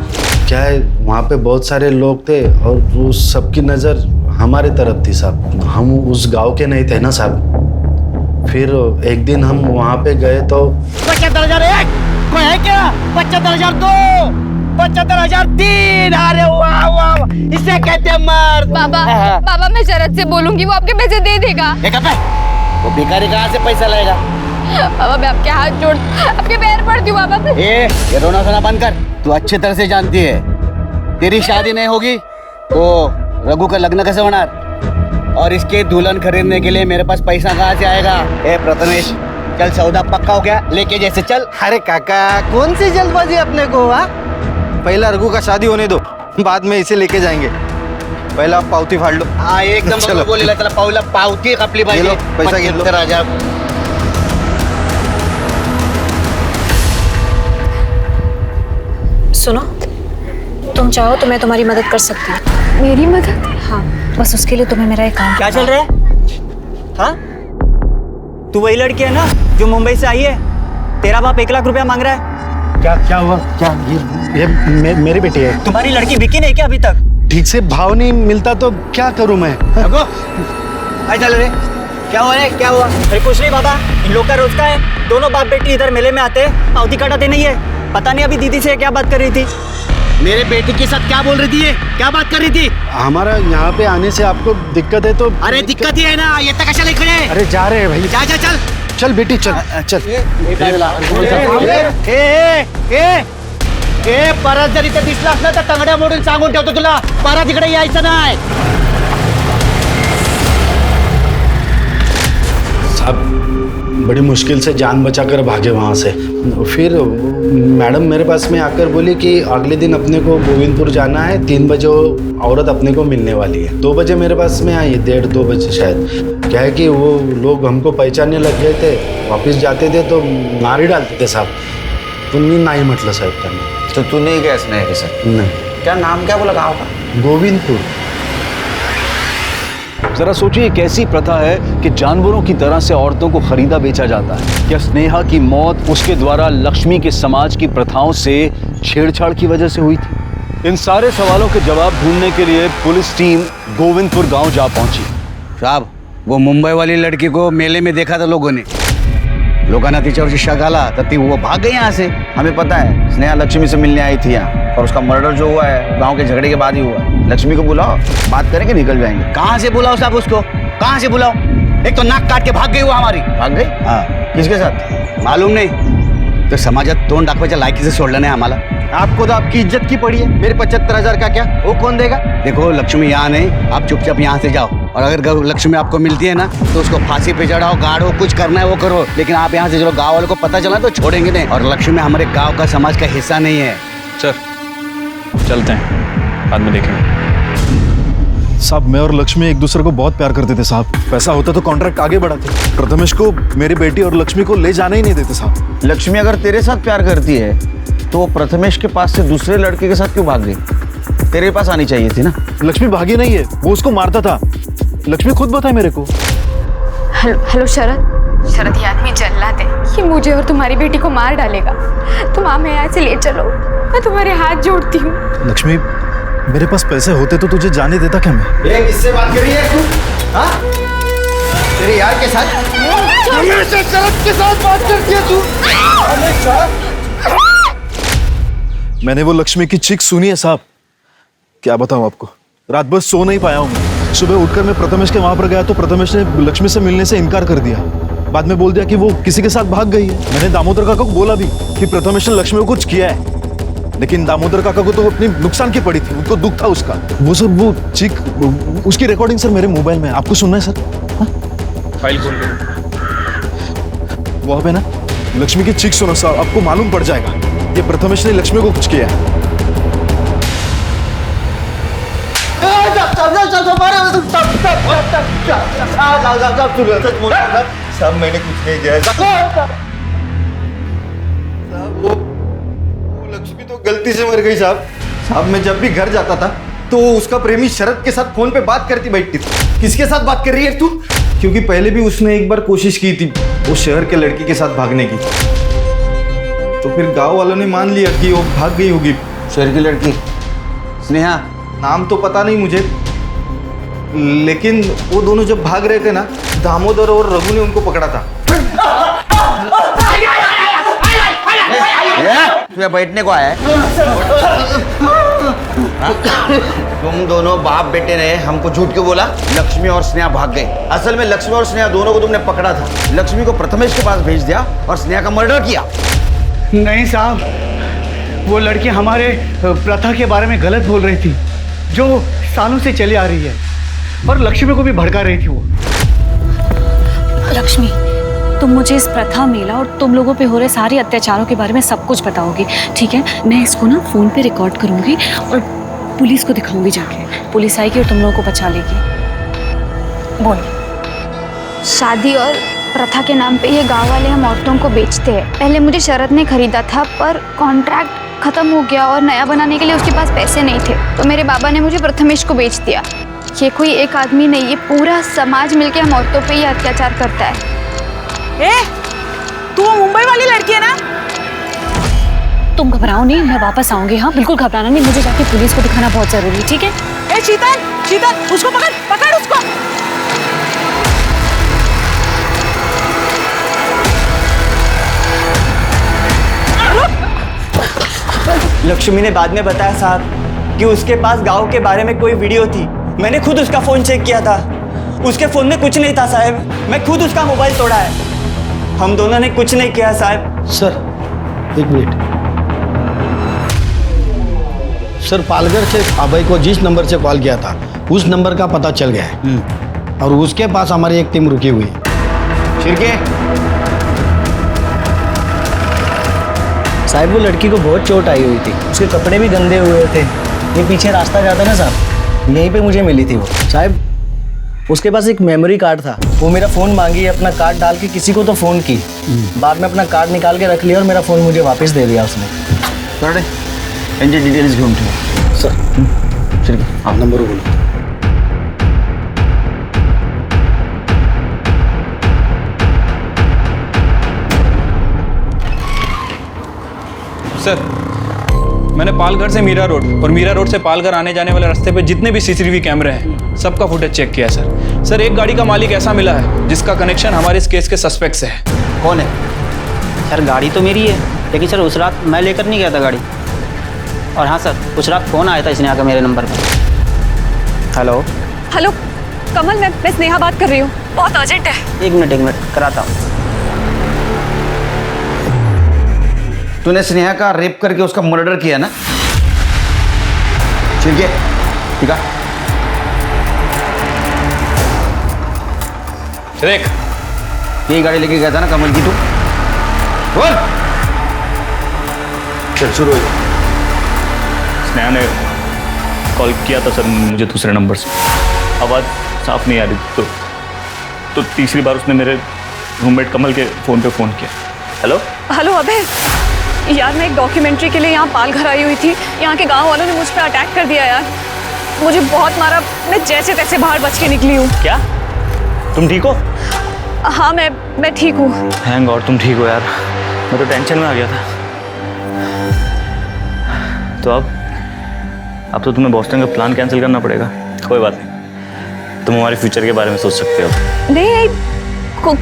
क्या है वहाँ पे बहुत सारे लोग थे और वो सबकी नज़र हमारे तरफ थी साहब, हम उस गांव के नहीं थे ना साहब। फिर एक दिन हम वहाँ पे गए तो 75,001 कोई है क्या? 75,002 75,003। अरे वाह वाह, इसे कहते हैं मर्द। बाबा मैं शरद से बोलूंगी, वो आपके पैसे दे देगा। वो भिखारी कहाँ से पैसा लाएगा? बाबा मैं आपके हाथ जोड़, आपके पैर पड़ती हूँ बाबा। ये रोना धोना बंद कर। तू अच्छी तरह से जानती है तेरी शादी नहीं होगी तो रघु का लग्न कैसे होना, और इसके दुल्हन खरीदने के लिए मेरे पास पैसा कहाँ से आएगा? ए प्रथमेश चल, सौदा पक्का हो गया, लेके जैसे चल। अरे काका कौन सी जल्दबाजी अपने को? पहला रघु का शादी होने दो, बाद में इसे लेके जाएंगे। पहला पावती फाड़ लो। हाँ एकदम चलो बोलेला, चला पावला पावती खपली पाहिजे। पैसा घेतलो। 75,000 सुनो, तुम चाहो तो मैं तुम्हारी मदद कर सकती हूँ। मेरी मदद? हाँ, बस उसके लिए तुम्हें मेरा एक काम क्या चल रहा है? हाँ तू वही लड़की है ना जो मुंबई से आई है? तेरा बाप 1 लाख रुपया मांग रहा है। क्या हुआ? क्या ये मेरी बेटी है। तुम्हारी लड़की बिकी नहीं क्या अभी तक? ठीक से भाव नहीं मिलता तो क्या करूं मैं? चल रे, क्या हुआ रे? क्या हुआ? अरे कुछ नहीं बाबा, इन लोग का रोज का है, दोनों बाप बेटी इधर मेले में आते हैं, पावती कटाते नहीं है। पता नहीं अभी दीदी से क्या बात कर रही थी। मेरे बेटी के साथ क्या बोल रही थी? ये क्या बात कर रही थी? हमारा यहाँ पे आने से आपको दिक्कत है तो? अरे दिक्कत ही है ना, ये तक कशाला इकडे? अरे जा रहे हैं भाई। जा जा चल चल बेटी चल चल। परत जर इथे दिसला असला तर तंगड्या मोडून सांगून ठेवतो तुला, परत इकडे यायचं नाही। साहब बड़ी मुश्किल से जान बचाकर भागे वहाँ से। फिर मैडम मेरे पास में आकर बोली कि अगले दिन अपने को गोविंदपुर जाना है, 3 बजे वो औरत अपने को मिलने वाली है। 2 बजे मेरे पास में आई, 1:30-2 बजे शायद। क्या है कि वो लोग हमको पहचानने लग गए थे, वापस जाते थे तो मार ही डालते थे साहब। तुम्ही नाही म्हटलं साहेब त्यांना। तो तू नहीं गया स्नेहा के साथ? नहीं। क्या नाम क्या बोला गाँव का? गोविंदपुर। जरा सोचिए कैसी प्रथा है कि जानवरों की तरह से औरतों को खरीदा बेचा जाता है। क्या स्नेहा की मौत उसके द्वारा लक्ष्मी के समाज की प्रथाओं से छेड़छाड़ की वजह से हुई थी? इन सारे सवालों के जवाब ढूंढने के लिए पुलिस टीम गोविंदपुर गांव जा पहुंची। साहब वो मुंबई वाली लड़की को मेले में देखा था लोगों ने, लोगों तिच्यावरची शक आला तर ती वो भाग गई यहाँ से। हमें पता है स्नेहा लक्ष्मी से मिलने आई थी यहाँ, और उसका मर्डर जो हुआ है गांव के झगड़े के बाद ही हुआ है। लक्ष्मी को बुलाओ, बात करेंगे, निकल जाएंगे। कहाँ से बुलाओ साहब उसको? कहाँ से बुलाओ? एक तो नाक काट के भाग गई वो हमारी। भाग गई? हाँ। किसके साथ? मालूम नहीं, तो समाजात तोंड दाखवायच्या लायकीचं सोडलं नाही आम्हाला। आपको तो आपकी इज्जत की पड़ी है, मेरे 75,000 का क्या वो कौन देगा? देखो लक्ष्मी यहाँ नहीं, आप चुपचाप यहाँ से जाओ, और अगर लक्ष्मी आपको मिलती है ना तो उसको फांसी पे चढ़ाओ, गाड़ो, कुछ करना है वो करो, लेकिन आप यहाँ से चलो, गाँव वालों को पता चला तो छोड़ेंगे नहीं। और लक्ष्मी हमारे गाँव का समाज का हिस्सा नहीं है। सर चलते हैं, बाद में देखेंगे। साहब मैं और लक्ष्मी एक दूसरे को बहुत प्यार करते थे साहब। पैसा होता तो कॉन्ट्रैक्ट आगे बढ़ाते। प्रथमेश को मेरी बेटी और लक्ष्मी को ले जाने ही नहीं देते साहब। लक्ष्मी अगर तेरे साथ प्यार करती है तो वो प्रथमेश के पास से दूसरे लड़के के साथ क्यों भाग गई? तेरे पास आनी चाहिए थी ना। लक्ष्मी भागी नहीं है, वो उसको मारता था। लक्ष्मी खुद बताए मेरे को। हेलो शरद, शरद, ये आदमी जल्लाद है। ये मुझे और तुम्हारी बेटी को मार डालेगा। तुम हमें यहाँ से ले चलो, मैं तुम्हारे हाथ जोड़ती हूँ। लक्ष्मी, मेरे पास पैसे होते तो तुझे जाने देता क्या मैं? ये किससे बात कर रही है तू? हाँ? तेरे यार के साथ? हमेशा शरद के साथ बात करती है तू? मैंने वो लक्ष्मी की चीख सुनी है साहब। क्या बताऊं आपको, रात भर सो नहीं पाया हूं मैं। सुबह उठकर मैं प्रथमेश के वहां पर गया तो प्रथमेश ने लक्ष्मी से मिलने से इनकार कर दिया। बाद में बोल दिया कि वो किसी के साथ भाग गई है। मैंने दामोदर काका को बोला भी कि प्रथमेश ने लक्ष्मी को कुछ किया है, लेकिन दामोदर काका को तो अपनी नुकसान की पड़ी थी, उनको दुख था उसका। वो सर, वो चीख, उसकी रिकॉर्डिंग सर मेरे मोबाइल में, आपको सुनना है सर? फाइल खोल लो। वहां पे ना लक्ष्मी की चीख सुनो साहब, आपको मालूम पड़ जाएगा ये प्रथमेश ने लक्ष्मी को कुछ किया है। सब मैंने कुछ नहीं किया। वो लक्ष्मी तो गलती से मर गई साहब। साहब, मैं जब भी घर जाता था तो उसका प्रेमी शरद के साथ फोन पे बात करती बैठती थी। किसके साथ बात कर रही है तू? क्योंकि पहले भी उसने एक बार कोशिश की थी वो शहर के लड़की के साथ भागने की, तो फिर गांव वालों ने मान लिया कि वो भाग गई होगी। शहर की लड़की स्नेहा? नाम तो पता नहीं मुझे, लेकिन वो दोनों जब भाग रहे थे ना, दामोदर और रघु ने उनको पकड़ा था। तुम्हें बैठने को आया है? तुम दोनों बाप बेटे ने हमको झूठ क्यों बोला? लक्ष्मी और स्नेहा भाग गए। असल में लक्ष्मी और स्नेहा दोनों को तुमने पकड़ा था। लक्ष्मी को प्रथमेश के पास भेज दिया और स्नेहा का मर्डर किया। नहीं साहब, वो लड़की हमारे प्रथा के बारे में गलत बोल रही थी, जो सालों से चली आ रही है, और लक्ष्मी को भी भड़का रही थी वो। लक्ष्मी, तुम मुझे इस प्रथा, मेला और तुम लोगों पे हो रहे सारे अत्याचारों के बारे में सब कुछ बताओगी, ठीक है? मैं इसको ना फोन पे रिकॉर्ड करूंगी और पुलिस को दिखाऊंगी जाके। पुलिस आएगी और तुम लोगों को बचा लेगी। बोल। शादी और प्रथा के नाम पे ये गांव वाले हम औरतों को बेचते हैं। पहले मुझे शरद ने खरीदा था, पर कॉन्ट्रैक्ट खत्म हो गया और नया बनाने के लिए उसके पास पैसे नहीं थे, तो मेरे बाबा ने मुझे प्रथमेश को बेच दिया। ये कोई एक आदमी नहीं, ये पूरा समाज मिलके हम औरतों पे ही अत्याचार करता है। तू मुंबई वाली लड़की है ना? तुम घबराओ नहीं, मैं वापस आऊंगी। हाँ, बिल्कुल घबराना नहीं, मुझे जाके पुलिस को दिखाना बहुत जरूरी है, ठीक है? शीतल, शीतल, उसको पकड़, पकड़ उसको। लक्ष्मी ने बाद में बताया साहब कि उसके पास गांव के बारे में कोई वीडियो थी। मैंने खुद उसका फोन चेक किया था, उसके फोन में कुछ नहीं था साहब। मैं खुद उसका मोबाइल तोड़ा है। हम दोनों ने कुछ नहीं किया साहब। सर, एक मिनट सर, पालघर से अभय को जिस नंबर से कॉल किया था उस नंबर का पता चल गया है, और उसके पास हमारी एक टीम रुकी हुई है। शिरके, साहब वो लड़की को बहुत चोट आई हुई थी, उसके कपड़े भी गंदे हुए थे। ये पीछे रास्ता जाता है ना साहब, यहीं पे मुझे मिली थी वो। साहब उसके पास एक मेमोरी कार्ड था, वो मेरा फ़ोन मांगी, अपना कार्ड डाल के किसी को तो फ़ोन की, बाद में अपना कार्ड निकाल के रख लिया और मेरा फ़ोन मुझे वापस दे दिया उसने। सर यांची डिटेल्स घेऊन ठेवा। सर, ठीक आहे, हा नंबर बोलो। सर, मैंने पालघर से मीरा रोड और मीरा रोड से पालघर आने जाने वाले रास्ते पे जितने भी सीसीटीवी कैमरे हैं सबका फुटेज चेक किया सर। सर, एक गाड़ी का मालिक ऐसा मिला है जिसका कनेक्शन हमारे इस केस के सस्पेक्ट से है। कौन है? सर गाड़ी तो मेरी है, लेकिन सर उस रात मैं लेकर नहीं गया था गाड़ी। और हाँ सर, उस रात फ़ोन आया था इसने आकर मेरे नंबर पर। हेलो हेलो कमल, मैं स्नेहा बात कर रही हूँ, बहुत अर्जेंट है। एक मिनट कराता हूँ। तूने स्नेहा का रेप करके उसका मर्डर किया ना? ठीक है, ठीक है। देख, यही गाड़ी लेके गया था ना कमल की तू? बोल। चल शुरू हो। स्नेहा ने कॉल किया था सर मुझे दूसरे नंबर से, आवाज़ साफ नहीं आ रही थी, तो तीसरी बार उसने मेरे रूममेट कमल के फ़ोन पे फ़ोन किया। हेलो हेलो अबे यार, मैं एक डॉक्यूमेंट्री के लिए यहाँ पालघर आई हुई थी। यहाँ के गांव वालों ने मुझ पर अटैक कर दिया यार, मुझे बहुत मारा। मैं जैसे तैसे बाहर बच के निकली हूँ। क्या तुम ठीक हो? हाँ मैं ठीक हूँ। थैंक गॉड तुम ठीक हो यार, मैं तो टेंशन में आ गया था। तो अब तो तुम्हें बॉस्टन का प्लान कैंसिल करना पड़ेगा। कोई बात नहीं, तुम हमारे फ्यूचर के बारे में सोच सकते हो। नहीं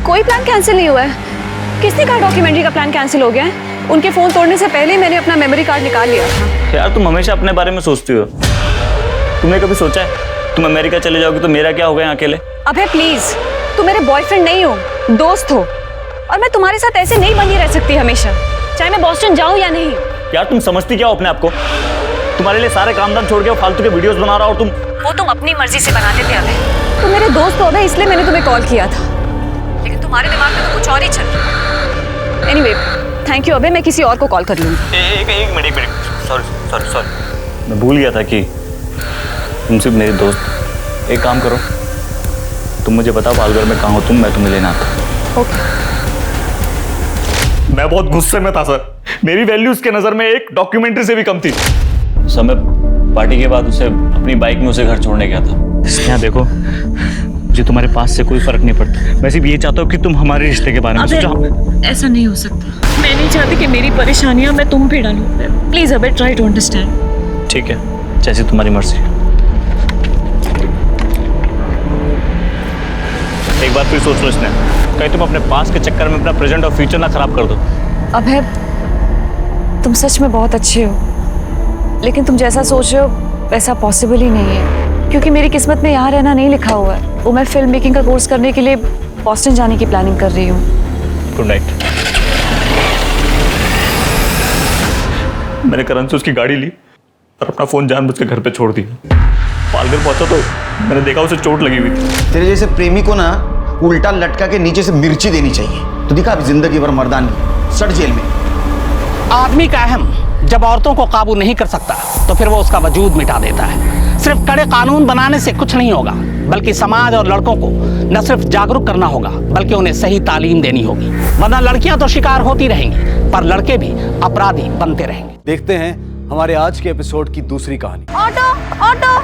कोई प्लान कैंसिल नहीं हुआ है। किसने कहा डॉक्यूमेंट्री का प्लान कैंसिल हो गया है? उनके फ़ोन तोड़ने से पहले मैंने अपना मेमोरी कार्ड निकाल लिया था। यार तुम हमेशा अपने बारे में सोचती हो। तुमने कभी सोचा है तुम अमेरिका चले जाओगी तो मेरा क्या होगा यहाँ अकेले? अबे प्लीज, तुम मेरे बॉयफ्रेंड नहीं हो, दोस्त हो, और मैं तुम्हारे साथ ऐसे नहीं बनी रह सकती हमेशा, चाहे मैं बॉस्टन जाऊं या नहीं। यार तुम समझती क्या हो अपने आप को? तुम्हारे लिए सारे काम धाम छोड़ के फालतू के वीडियोस बना रहा हो तुम। वो तुम अपनी मर्जी से बनाते थे अबे। तुम मेरे दोस्त हो अबे, इसलिए मैंने तुम्हें कॉल किया था, लेकिन तुम्हारे दिमाग में तो कुछ और ही चल रहा है। एनीवे, थैंक यू अबे, मैं किसी और को कॉल कर लूंगी। एक मिनट, सॉरी, मैं भूल गया था कि तुम सिर्फ मेरे दोस्त। एक काम करो, तुम मुझे बताओ पालघर में कहाँ हो तुम, मैं तुम्हें लेना आता। ओके। मैं बहुत गुस्से में था सर, मेरी वैल्यू उसके नजर में एक डॉक्यूमेंट्री से भी कम थी। समय पार्टी के बाद उसे अपनी बाइक में उसे घर छोड़ने गया था। यहाँ देखो, मुझे तुम्हारे पास से कोई फर्क नहीं पड़ता, मैं सिर्फ ये चाहता हूँ कि तुम हमारे रिश्ते के बारे में सोचो। ऐसा नहीं हो सकता, मैं नहीं चाहती कि मेरी परेशानियां मैं तुम पे डालूं। प्लीज अबे ट्राई टू अंडरस्टैंड। ठीक है, जैसी तुम्हारी मर्जी। एक बात फिर सोच लो इसने, कहीं तुम अपने पास के चक्कर में अपना प्रेजेंट और फ्यूचर ना खराब कर दो। अबे तुम सच में बहुत अच्छे हो, लेकिन तुम जैसा सोच रहे हो वैसा पॉसिबल ही नहीं है, क्योंकि मेरी किस्मत में यहाँ रहना नहीं लिखा हुआ है। वो मैं फिल्म मेकिंग का कोर्स करने के लिए बॉस्टन जाने की प्लानिंग कर रही हूँ। Good night. मैंने करण से उसकी गाड़ी ली और अपना फोन जानबूझ के घर पे छोड़ दिया। पालघर पहुंचा तो मैंने देखा उसे चोट लगी हुई थी। तेरे जैसे प्रेमी को ना उल्टा लटका के नीचे से मिर्ची देनी चाहिए। तो दिखा अभी जिंदगी भर मर्दानगी, सट जेल में। आदमी का अहम जब औरतों को काबू नहीं कर सकता तो फिर वो उसका वजूद मिटा देता है। सिर्फ कड़े कानून बनाने से कुछ नहीं होगा, बल्कि समाज और लड़कों को न सिर्फ जागरूक करना होगा बल्कि उन्हें सही तालीम देनी होगी, वरना लड़कियां तो शिकार होती रहेंगी पर लड़के भी अपराधी बनते रहेंगे। देखते हैं हमारे आज के एपिसोड की दूसरी कहानी। Auto auto.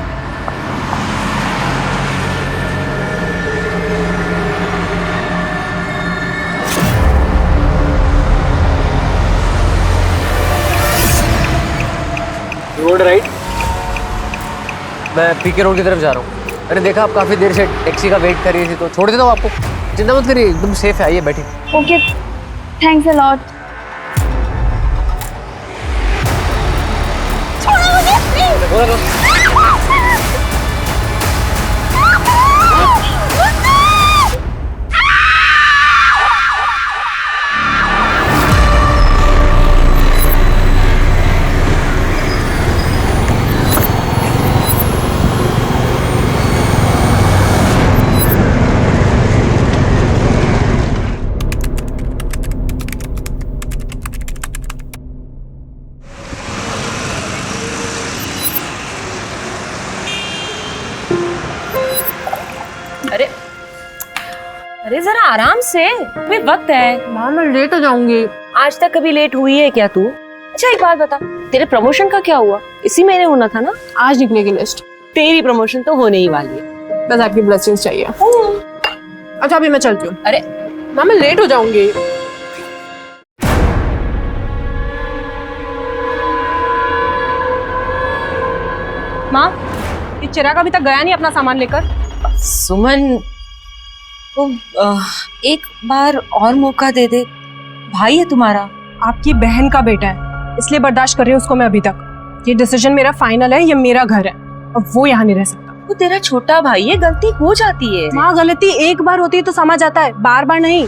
Road right. मैं पीके रोड की तरफ जा रहा हूँ। मैंने देखा आप काफ़ी देर से टैक्सी का वेट कर रही थी, तो छोड़ देता हूँ आपको। चिंता मत करिए, एकदम सेफ है, आइए बैठिए। Okay, thanks a lot. अरे अरे जरा आराम से, अभी वक्त है। माँ मैं लेट हो जाऊंगी। आज तक कभी लेट हुई है क्या तू? अच्छा एक बात बता, तेरे प्रमोशन का क्या हुआ? इसी महीने होना था ना? आज निकलेगी लिस्ट। तेरी प्रमोशन तो होने ही वाली है। बस आपकी ब्लेसिंग्स चाहिए। अच्छा अभी मैं चलती हूँ। अरे माँ मैं लेट हो जाऊंगी। माँ ये चिराग अभी तक गया नहीं अपना सामान लेकर। सुमन तो एक बार और मौका दे दे, भाई है तुम्हारा। आपकी बहन का बेटा है, इसलिए बर्दाश्त कर रही हूँ उसको मैं अभी तक। ये डिसीजन मेरा फाइनल है, ये मेरा घर है और वो यहाँ नहीं रह सकता। वो तेरा छोटा भाई है, गलती हो जाती है। माँ गलती एक बार होती है तो समझ आता है, बार बार नहीं।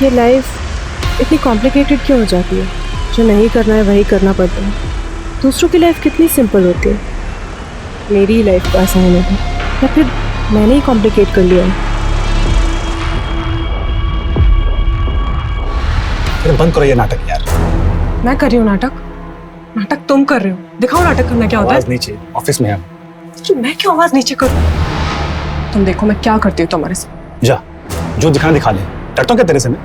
ये लाइफ इतनी कॉम्प्लिकेटेड क्यों हो जाती है? जो नहीं करना है वही करना पड़ता है। दूसरों की लाइफ कितनी सिंपल होती है, मेरी लाइफ का आसान है या फिर मैंने ही कॉम्प्लिकेट कर लिया है? अरे बंद करो ये नाटक यार। मैं कर रही हूँ नाटक? नाटक तुम कर रहे हो। दिखाओ नाटक करना क्या होता है। आवाज नीचे, ऑफिस में हम। कि मैं क्यों आवाज नीचे करूँ? तुम देखो मैं क्या करती हूँ तुम्हारे साथ। जा, जो दिखाना दिखा ले। डरता हूँ क्या तेरे से मैं?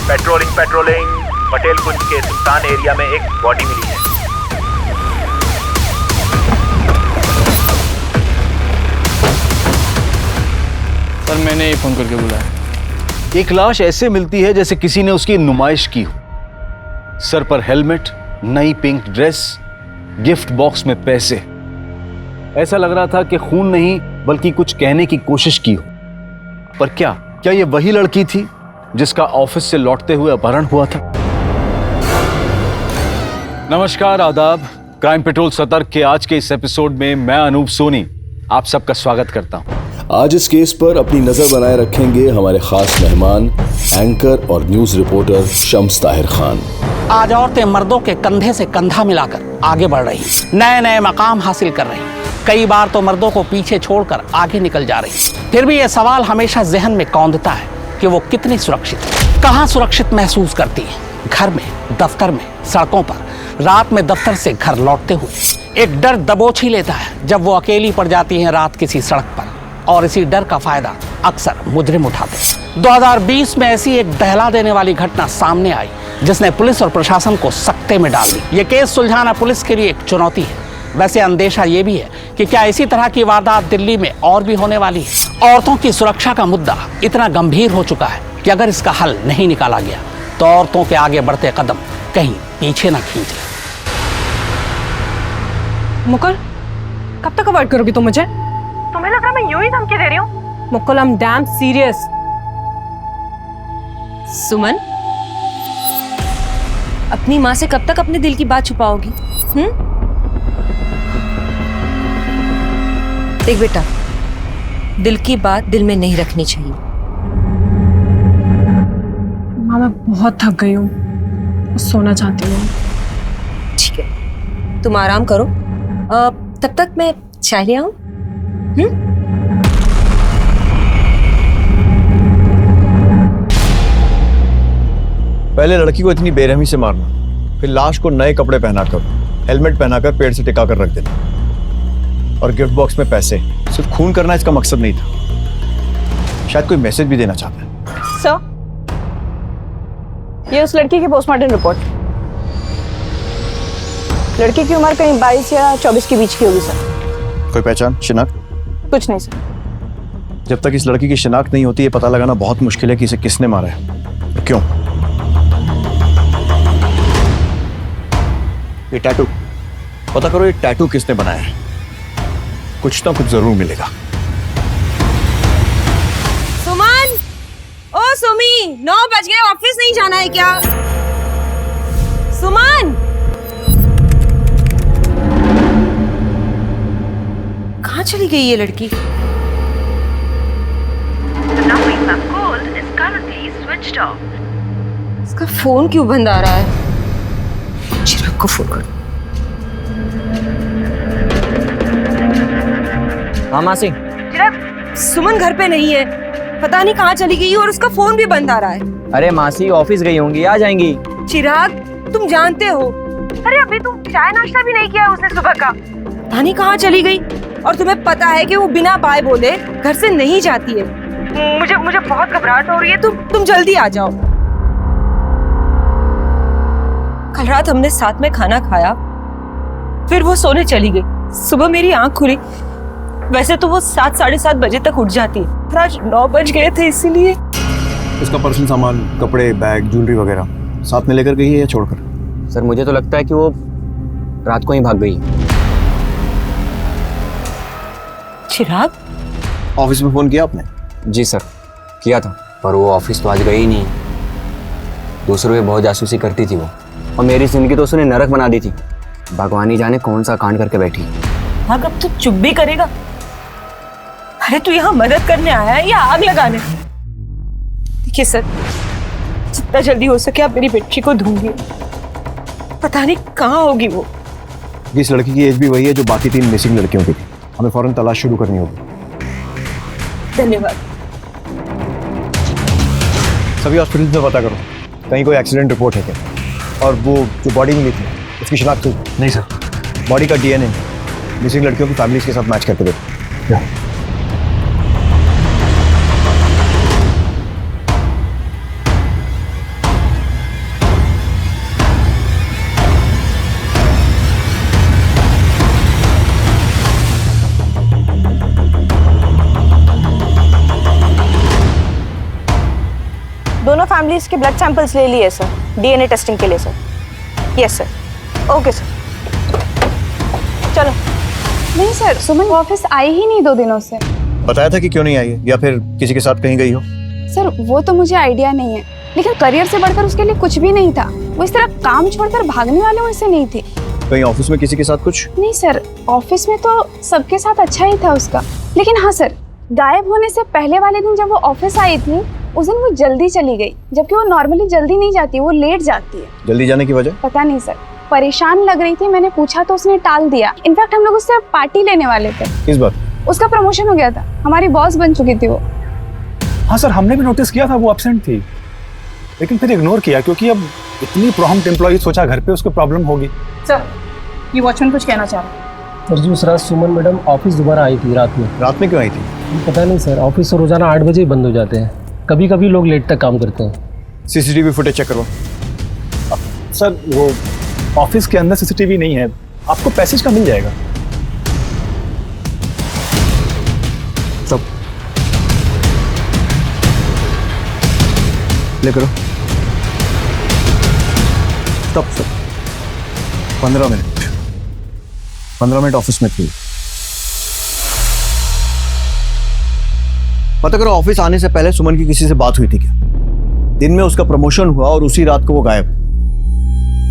पेट्रोलिंग पेट्रोलिंग पटेल कुंज के सुल्तान एरिया में एक बॉडी मिली है। सर मैंने ही फोन करके बुलाया। एक लाश ऐसे मिलती है जैसे किसी ने उसकी नुमाइश की हो। सर पर हेलमेट, नई पिंक ड्रेस, गिफ्ट बॉक्स में पैसे। ऐसा लग रहा था कि खून नहीं बल्कि कुछ कहने की कोशिश की हो। पर क्या ये वही लड़की थी जिसका ऑफिस से लौटते हुए अपहरण हुआ था? नमस्कार, आदाब। क्राइम पेट्रोल सतर्क के आज के इस एपिसोड में मैं अनूप सोनी आप सबका स्वागत करता हूं। आज इस केस पर अपनी नजर बनाए रखेंगे हमारे खास मेहमान, एंकर और न्यूज रिपोर्टर शम्स ताहिर खान। आज औरतें मर्दों के कंधे से कंधा मिलाकर आगे बढ़ रही, नए नए मकाम हासिल कर रही, कई बार तो मर्दों को पीछे छोड़कर आगे निकल जा रही। फिर भी यह सवाल हमेशा जहन में कौंधता है कि वो कितनी सुरक्षित है, कहाँ सुरक्षित महसूस करती है? घर में, दफ्तर में, सड़कों पर, रात में दफ्तर से घर लौटते हुए एक डर दबोच ही लेता है जब वो अकेली पड़ जाती है रात किसी सड़क पर, और इसी डर का फायदा अक्सर मुजरिम उठाते हैं। 2020 में ऐसी एक दहला देने वाली घटना सामने आई जिसने पुलिस और प्रशासन को सकते में डाल दी। ये केस सुलझाना पुलिस के लिए एक चुनौती है। वैसे अंदेशा ये भी है कि क्या इसी तरह की वारदात दिल्ली में और भी होने वाली है? औरतों की सुरक्षा का मुद्दा इतना गंभीर हो चुका है कि अगर इसका हल नहीं निकाला गया तो औरतों के आगे बढ़ते कदम कहीं पीछे ना खींच ले। मुकुल, कब तक अवॉइड करोगी तुम मुझे? तुम्हें लग रहा मैं यूं ही धमकी दे रही हूँ? Mukul, I am damn serious. Suman, अपनी माँ से कब तक अपने दिल की बात छुपाओगी? देख बेटा, दिल की बात दिल में नहीं रखनी चाहिए। माँ, मैं बहुत थक गई हूँ, सोना चाहती हूँ। ठीक है, तुम आराम करो। तब तक मैं चाय ले आऊं? पहले लड़की को इतनी बेरहमी से मारना, फिर लाश को नए कपड़े पहनाकर, हेलमेट पहनाकर पेड़ से टिका कर रख देना, और गिफ्ट बॉक्स में पैसे। सिर्फ खून करना इसका मकसद नहीं था, शायद कोई मैसेज भी देना चाहता है। सर, ये उस लड़की की पोस्टमार्टम रिपोर्ट। लड़की की उम्र कहीं 22 या 24 के बीच की होगी सर। कोई पहचान, शिनाख्त? कुछ नहीं सर। जब तक इस लड़की की शिनाख्त नहीं होती, ये पता लगाना बहुत मुश्किल है कि इसे किसने मारा है और क्यों। ये टैटू, पता करो ये टैटू किसने बनाया है। कुछ ना कुछ जरूर मिलेगा। सुमन, ओ सुमी, 9 बज गए, ऑफिस नहीं जाना है क्या? सुमन, कहाँ चली गई ये लड़की? इसका फोन क्यों बंद आ रहा है? चिराग को फोन कर। हाँ मासी। चिराग, सुमन घर पे नहीं है, पता नहीं कहाँ चली गई और उसका फोन भी बंद आ रहा है। अरे मासी ऑफिस गई होंगी, आ जाएंगी। चिराग, तुम जानते हो, अरे अभी तुम चाय नाश्ता भी नहीं किया उसने सुबह का। पता नहीं कहाँ चली गई, और तुम्हें पता है कि वो बिना बाय बोले घर से नहीं जाती है। मुझे बहुत घबराहट हो रही है, तुम जल्दी आ जाओ। कल रात हमने साथ में खाना खाया, फिर वो सोने चली गई। सुबह मेरी आंख खुली, वैसे तो वो 7 साढ़े 7 बजे तक उठ जाती है, पर आज 9 बज गए थे, इसीलिए। इसका पर्सनल सामान, कपड़े, बैग, ज्वेलरी वगैरह साथ में लेकर गई है या छोड़कर? सर मुझे तो लगता है कि वो रात को ही भाग गई। चिराग, ऑफिस में फोन किया आपने? जी सर, किया था, पर वो ऑफिस तो आज गई ही नहीं। दूसरों पे बहुत जासूसी करती थी वो, और मेरी जिंदगी तो उसने नरक बना दी थी। भगवान ही जाने कौन सा कांड करके बैठी। हाँ, अब तू चुप भी करेगा? अरे तू यहाँ मदद करने आया है या आग लगाने? देखिए सर, जितना जल्दी हो सके आप मेरी बेटी को ढूंढिए, पता नहीं कहाँ होगी वो। इस लड़की की एज भी वही है जो बाकी 3 मिसिंग लड़कियों की थी। हमें फौरन तलाश शुरू करनी होगी। धन्यवाद। सभी हॉस्पिटल में पता करो, कहीं कोई एक्सीडेंट रिपोर्ट है क्या? और वो जो बॉडी मिली थी उसकी शिनाख्त हुई? नहीं सर। बॉडी का डीएनए मिसिंग लड़कियों की फैमिलीज के साथ मैच करके देखो। फैमिलीज के ब्लड सैंपल्स ले लिए सर, डीएनए टेस्टिंग के लिए sir. Yes sir. Okay sir, चलो। नहीं सर, सुमन ऑफिस आई ही नहीं 2 दिनों से। बताया था कि क्यों नहीं आई है, या फिर किसी के साथ कहीं गई हो? सर वो तो मुझे आइडिया नहीं है, लेकिन करियर से बढ़कर उसके लिए कुछ भी नहीं था। वो इस तरह काम छोड़कर भागने वाले वैसे नहीं थे। कहीं ऑफिस में किसी के साथ कुछ? नहीं सर, ऑफिस में तो सबके साथ अच्छा ही था उसका, लेकिन हाँ सर, गायब होने से पहले वाले दिन जब वो ऑफिस आई थी उस दिन वो जल्दी चली गई, जबकि वो नॉर्मली जल्दी नहीं जाती, वो लेट जाती है। जल्दी जाने की वजह? पता नहीं सर, परेशान लग रही थी, मैंने पूछा तो उसने टाल दिया। इनफैक्ट हम लोग उससे पार्टी लेने वाले थे। किस बात? उसका प्रमोशन हो गया था, हमारी बॉस बन चुकी थी वो। हाँ सर, हमने भी नोटिस किया था वो एब्सेंट थी, लेकिन फिर इग्नोर किया क्योंकि अब इतनी प्रॉम्प्ट एम्प्लॉई, सोचा घर पे उसको प्रॉब्लम होगी। सर, ये वॉचमैन कुछ कहना चाह रहा है। सर जी, उस रात सुमन मैडम ऑफिस दोबारा आई थी रात में। रात में क्यों आई थी? पता नहीं सर, ऑफिस तो रोजाना 8 बजे ही बंद हो जाते हैं, कभी कभी लोग लेट तक काम करते हैं। सीसीटीवी फुटेज चेक करो। सर वो ऑफिस के अंदर सीसीटीवी नहीं है, आपको पैसेज का मिल जाएगा। सब प्ले करो। Stop sir. 15 मिनट ऑफिस में थी। पता करो ऑफिस आने से पहले सुमन की किसी से बात हुई थी क्या? दिन में उसका प्रमोशन हुआ और उसी रात को वो गायब।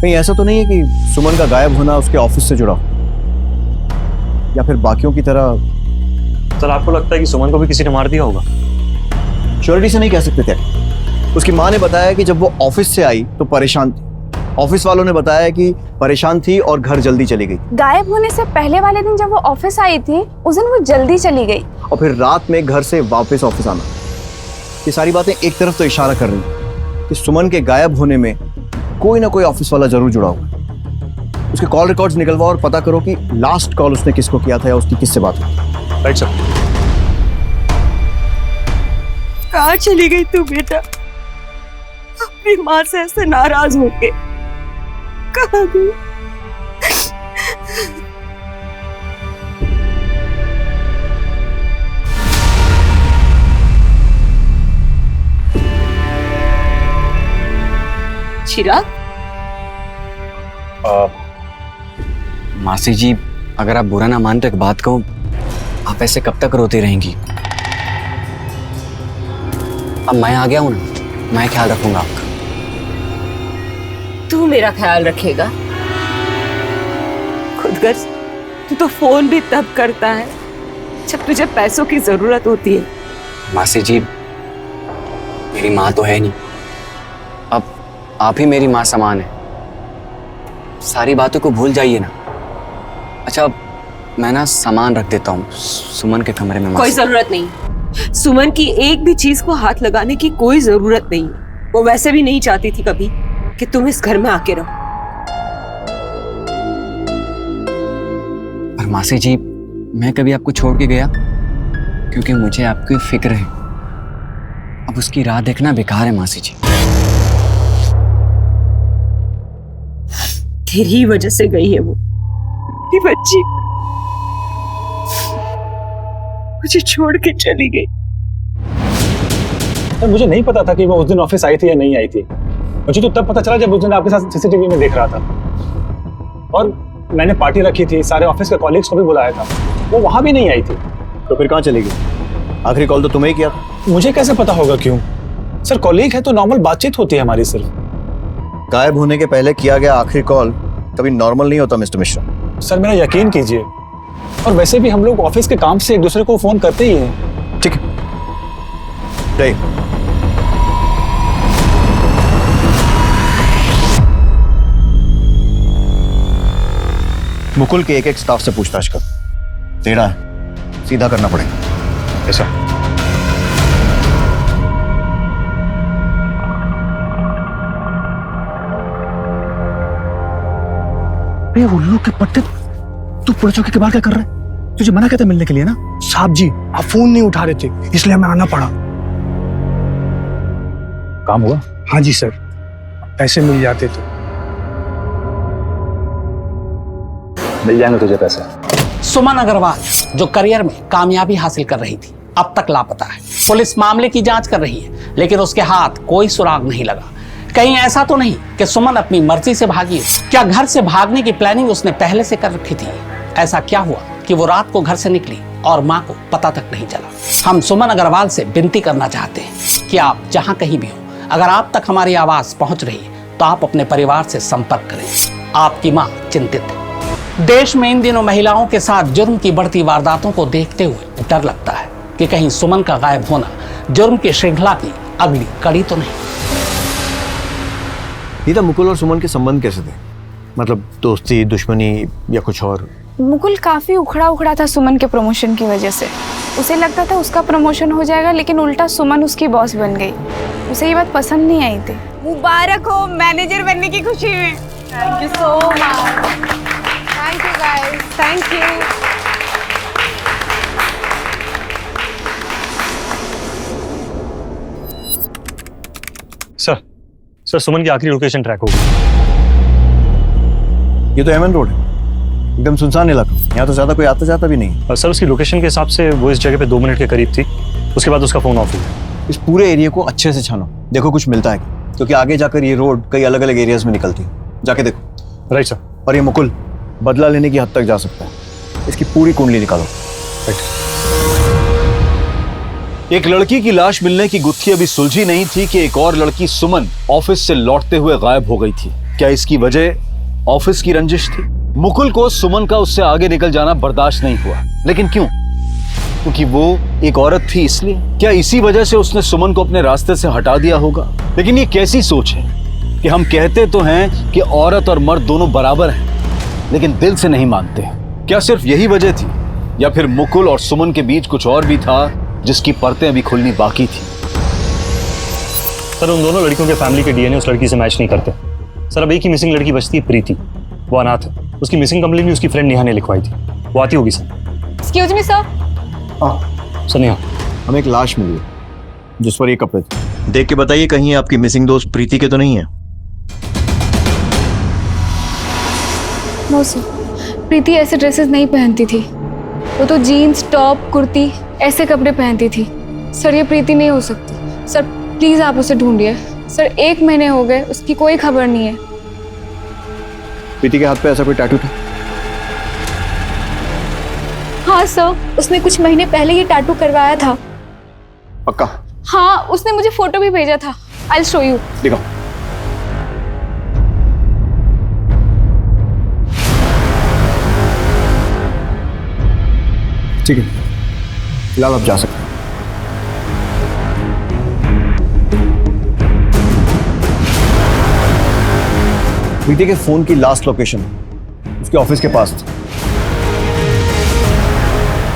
कहीं ऐसा तो नहीं है कि सुमन का गायब होना उसके ऑफिस से जुड़ा हो, या फिर बाकियों की तरह? सर आपको लगता है कि सुमन को भी किसी ने मार दिया होगा? श्योरिटी से नहीं कह सकते थे। उसकी माँ ने बताया कि जब वो ऑफिस से आई तो परेशान थी। ऑफिस वालों ने बताया कि परेशान थी और घर जल्दी चली गई। गायब होने से पहले वाले दिन जब वो ऑफिस आई थी उस दिन वो जल्दी चली गई, और फिर रात में घर से वापस ऑफिस आना। ये सारी बातें एक तरफ तो इशारा कर रही हैं कि सुमन के गायब होने में कोई ना कोई ऑफिस वाला जरूर जुड़ा होगा। उसके कॉल रिकॉर्ड्स निकलवाओ और पता करो कि लास्ट कॉल उसने किसको किया था या उसकी किससे बात हुई। Right sir. कहाँ चली गई तू बेटा? अपनी माँ से ऐसे नाराज होके कहाँ गई? चिराग? मासी जी, अगर आप बुरा ना मान तो एक बात कहूं, आप ऐसे कब तक रोती रहेंगी? अब मैं आ गया हूं ना, मैं ख्याल रखूंगा आपका। तू मेरा ख्याल रखेगा? खुदगर्ज, तू तो फोन भी तब करता है जब तुझे पैसों की जरूरत होती है। मासी जी, मेरी माँ तो है नहीं, अब आप ही मेरी माँ समान है। सारी बातों को भूल जाइए ना। अच्छा, मैं ना सामान रख देता हूँ सुमन के कमरे में। कोई जरूरत नहीं, सुमन की एक भी चीज को हाथ लगाने की कोई जरूरत नहीं। वो वैसे भी नहीं चाहती थी कभी कि तुम इस घर में आके रहो। पर मासी जी, मैं कभी आपको छोड़ के गया? क्योंकि मुझे आपकी फिक्र है। अब उसकी राह देखना बेकार है मासी जी। तेरी वजह से गई है वो, तेरी बच्ची मुझे छोड़ के चली गई। सर मुझे नहीं पता था कि वो उस दिन ऑफिस आई थी या नहीं आई थी। मुझे तो तब पता चला जब उस दिन आपके साथ सीसीटीवी में देख रहा था, और मैंने पार्टी रखी थी, सारे ऑफिस के कॉलीग्स को भी बुलाया था, वो वहां भी नहीं आई थी। तो फिर कहाँ चली गई? आखिरी कॉल तो तुम्हें ही किया था। मुझे कैसे पता होगा? क्यों सर, कॉलीग है तो नॉर्मल बातचीत होती है हमारी। सिर्फ गायब होने के पहले किया गया आखिरी कॉल कभी नॉर्मल नहीं होता मिस्टर मिश्रा। सर मेरा यकीन कीजिए, और वैसे भी हम लोग ऑफिस के काम से एक दूसरे को फोन करते ही हैं। ठीक है, मुकुल के एक स्टाफ से पूछताछ कर। टेढ़ा है, सीधा करना पड़ेगा। ऐसा उल्लू के पट्टे, तू पुलिस चौकी के बाहर क्या कर रहा है? तुझे मना कहता मिलने के लिए ना? साहब जी, आप फोन नहीं उठा रहे थे, इसलिए हमें आना पड़ा। काम हुआ? हाँ जी सर, पैसे मिल जाते तो। मिल जाएंगे तुझे पैसे। सुमन अग्रवाल जो करियर में कामयाबी हासिल कर रही थी, अब तक लापता है। पुलिस मामले की जांच कर रही है, लेकिन उसके हाथ कोई सुराग नहीं लगा। कहीं ऐसा तो नहीं कि सुमन अपनी मर्जी से भागी? क्या घर से भागने की प्लानिंग उसने पहले से कर रखी थी? ऐसा क्या हुआ कि वो रात को घर से निकली और माँ को पता तक नहीं चला? हम सुमन अग्रवाल से विनती करना चाहते हैं कि आप जहां कहीं भी हो, अगर आप तक हमारी आवाज पहुंच रही है तो आप अपने परिवार से संपर्क करें। आपकी माँ चिंतित है। देश में इन दिनों महिलाओं के साथ जुर्म की बढ़ती वारदातों को देखते हुए डर लगता है कि कहीं सुमन का गायब होना जुर्म की श्रृंखला की अगली कड़ी तो नहीं। गीता, मुकुल और सुमन के संबंध कैसे थे? मतलब दोस्ती, दुश्मनी या कुछ और? मुकुल काफी उखड़ा उखड़ा था सुमन के प्रमोशन की वजह से। उसे लगता था उसका प्रमोशन हो जाएगा, लेकिन उल्टा सुमन उसकी बॉस बन गई। उसे ये बात पसंद नहीं आई थी। मुबारक हो मैनेजर बनने की खुशी में। Thank you so much. Thank you guys, thank you. Sir Suman की आखिरी लोकेशन ट्रैक हो गई। ये तो एमएन रोड है, एकदम सुनसान इलाका। यहाँ तो ज्यादा कोई आता जाता भी नहीं। और सर उसकी लोकेशन के हिसाब से वो इस जगह पे 2 मिनट के करीब थी, उसके बाद उसका फोन ऑफ हो गया। इस पूरे एरिया को अच्छे से छानो, देखो कुछ मिलता है क्योंकि आगे जाकर ये रोड कई अलग अलग एरियाज में निकलती है। जाके देखो। Right sir. और ये मुकुल बदला लेने की हद तक जा सकता है, इसकी पूरी कुंडली निकालो। एक लड़की की लाश मिलने की गुत्थी अभी सुलझी नहीं थी कि एक और लड़की सुमन ऑफिस से लौटते हुए गायब हो गई थी। क्या इसकी वजह ऑफिस की रंजिश थी? मुकुल को सुमन का उससे आगे निकल जाना बर्दाश्त नहीं हुआ, लेकिन क्यों? क्योंकि वो एक औरत थी इसलिए? क्या इसी वजह से उसने सुमन को अपने रास्ते से हटा दिया होगा? लेकिन ये कैसी सोच है कि हम कहते तो हैं कि औरत और मर्द दोनों बराबर हैं, लेकिन दिल से नहीं मानते। क्या सिर्फ यही वजह थी, या फिर मुकुल और सुमन के बीच कुछ और भी था जिसकी परतें अभी खुलनी बाकी थी? सर उन दोनों लड़कियों के फैमिली के डीएनए उस लड़की से मैच नहीं करते। सर अब एक ही मिसिंग लड़की बचती है, प्रीति। वो अनाथ है। उसकी मिसिंग कंप्लेंट भी उसकी फ्रेंड नेहा ने लिखवाई थी। वो आती होगी sir. Excuse me sir. Sir Neha, हमें एक लाश मिली है जिस पर ये कपड़े थे। देख के बताइए कहीं आपकी मिसिंग दोस्त प्रीति के तो नहीं है? नो सर, प्रीति ऐसे ड्रेसेस नहीं पहनती थी। वो तो जीन्स, टॉप, कुर्ती ऐसे कपड़े पहनती थी। सर ये प्रीति नहीं हो सकती। सर प्लीज आप उसे ढूंढिए। सर 1 महीने हो गए, उसकी कोई खबर नहीं है। प्रीति के हाथ पे ऐसा कोई टैटू था? हाँ सर, उसने कुछ महीने पहले ये टैटू करवाया था। पक्का? हाँ, उसने मुझे फोटो भी भेजा था। I will show you. दिखाओ। ठीक है, फिलहाल आप जा सकते हैं। प्रीति के फोन की लास्ट लोकेशन उसके ऑफिस के पास थी,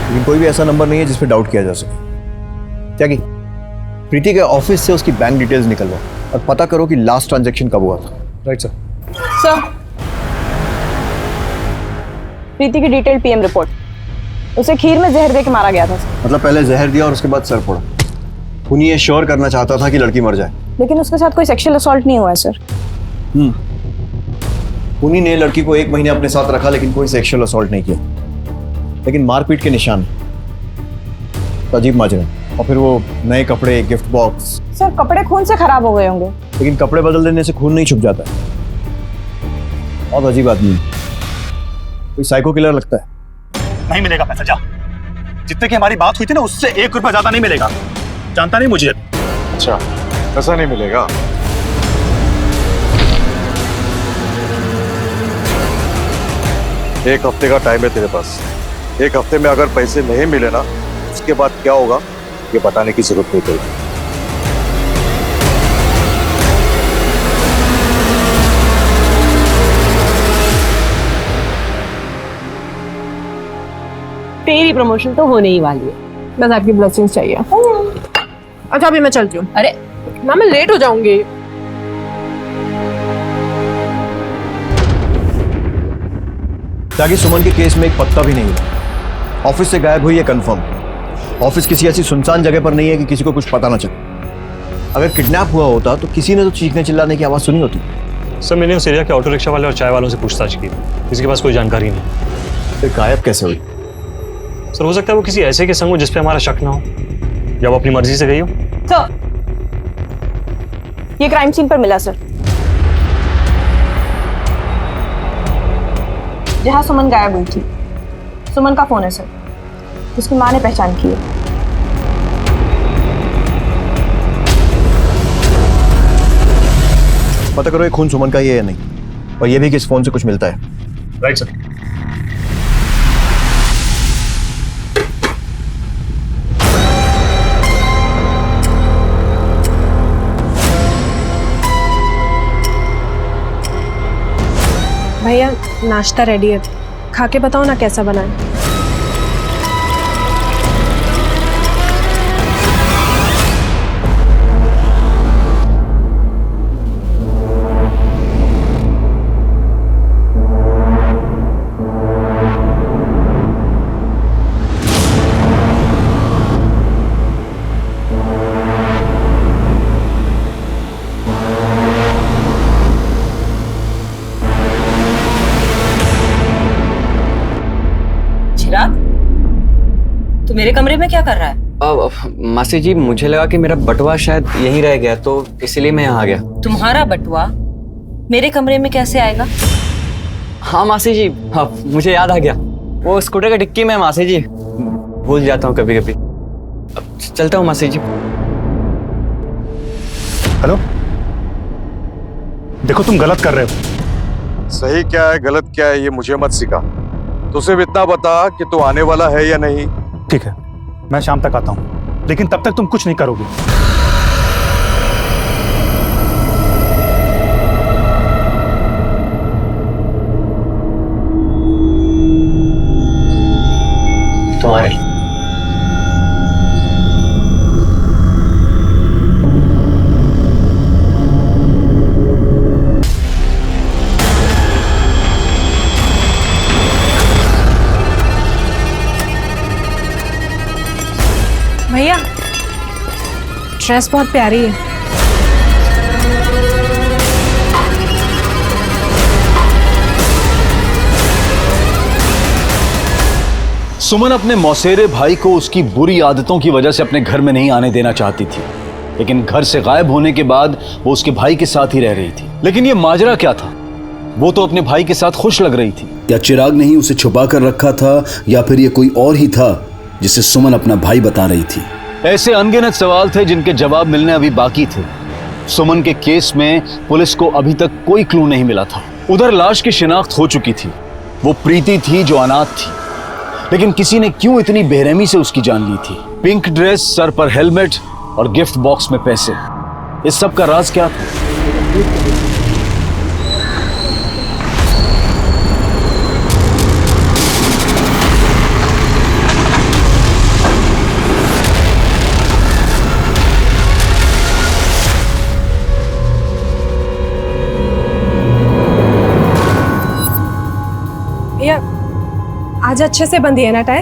लेकिन कोई भी ऐसा नंबर नहीं है जिस पे डाउट किया जा सके। क्या की प्रीति के ऑफिस से उसकी बैंक डिटेल्स निकलवाओ और पता करो कि लास्ट ट्रांजैक्शन कब हुआ था। Right sir. सर प्रीति की डिटेल पीएम रिपोर्ट। उसे खीर में जहर दे के मारा गया था। मतलब पहले जहर दिया और उसके बाद सर फोड़ा। उन्हीं ये श्योर करना चाहता था कि लड़की मर जाए। लेकिन उसके साथ कोई सेक्सुअल असॉल्ट नहीं हुआ है सर। उन्हीं ने लड़की को 1 महीने अपने साथ रखा, लेकिन कोई सेक्सुअल असॉल्ट नहीं किया। लेकिन मारपीट के निशान, अजीब माजरा। और फिर वो नए कपड़े, गिफ्ट बॉक्स। सर कपड़े खून से खराब हो गए होंगे। लेकिन कपड़े बदल देने से खून नहीं छुप जाता है। बहुत अजीब आदमी, कोई साइको किलर लगता है। नहीं मिलेगा पैसा, जा। जितने की हमारी बात हुई थी ना, उससे 1 रुपया ज्यादा नहीं मिलेगा। जानता नहीं मुझे। अच्छा, पैसा नहीं मिलेगा? एक हफ्ते का टाइम है तेरे पास। 1 हफ्ते में अगर पैसे नहीं मिले ना, उसके बाद क्या होगा ये बताने की जरूरत नहीं पड़ेगी। तेरी प्रमोशन तो होने ही वाली है, बस आपकी ब्लेसिंग्स चाहिए। अच्छा अभी मैं चलती हूँ। अरे मैम मैं लेट हो जाऊंगी। ताकि सुमन के केस में एक पत्ता भी नहीं हुआ। ऑफिस से गायब हुई है कंफर्म। ऑफिस किसी ऐसी सुनसान जगह पर नहीं है कि किसी को कुछ पता ना चले। अगर किडनैप हुआ होता तो किसी ने तो चीखने चिल्लाने की आवाज सुनी होती। सर मैंने उस एरिया के ऑटो रिक्शा वाले और चाय वालों से पूछताछ की, किसी के पास कोई जानकारी नहीं। फिर गायब कैसे हुई? सर हो सकता है वो किसी ऐसे के संग हो जिस पे हमारा शक ना हो, या वो अपनी मर्जी से गई हो। सर ये क्राइम सीन पर मिला सर, जहाँ सुमन गायब हुई थी। सुमन का फोन है सर, उसकी माँ ने पहचान की है। पता करो ये खून सुमन का ही है या नहीं, और ये भी कि इस फोन से कुछ मिलता है। Right sir. भैया नाश्ता रेडी है, खा के बताओ ना कैसा बना है। तो मेरे कमरे में क्या कर रहा है? मासी जी, मुझे लगा कि मेरा बटुआ शायद यहीं रह गया, तो इसलिए मैं यहाँ आ गया। तुम्हारा बटुआ मेरे कमरे में कैसे आएगा? हाँ मासी जी, हाँ मुझे याद आ गया, वो स्कूटर का डिक्की में मासी जी, भूल जाता हूँ कभी कभी। चलता हूँ मासी जी। हेलो, देखो तुम गलत कर रहे हो। सही क्या है गलत क्या है ये मुझे मत सिखा, तो सिर्फ इतना बता कि तू आने वाला है या नहीं। ठीक है, मैं शाम तक आता हूँ, लेकिन तब तक तुम कुछ नहीं करोगे। तुम्हारे भैया ड्रेस बहुत प्यारी है। सुमन अपने मौसेरे भाई को उसकी बुरी आदतों की वजह से अपने घर में नहीं आने देना चाहती थी, लेकिन घर से गायब होने के बाद वो उसके भाई के साथ ही रह रही थी। लेकिन ये माजरा क्या था? वो तो अपने भाई के साथ खुश लग रही थी। क्या चिराग ने ही उसे छुपा कर रखा था, या फिर ये कोई और ही था जिसे सुमन अपना भाई बता रही थी? ऐसे अनगिनत सवाल थे जिनके जवाब मिलने अभी बाकी थे। सुमन के केस में पुलिस को अभी तक कोई क्लू नहीं मिला था। उधर लाश की शिनाख्त हो चुकी थी, वो प्रीति थी जो अनाथ थी, लेकिन किसी ने क्यों इतनी बेरहमी से उसकी जान ली थी? पिंक ड्रेस, सर पर हेलमेट और गिफ्ट बॉक्स में पैसे, इस सब का राज क्या था? भैया आज अच्छे से बंधी है ना टाई?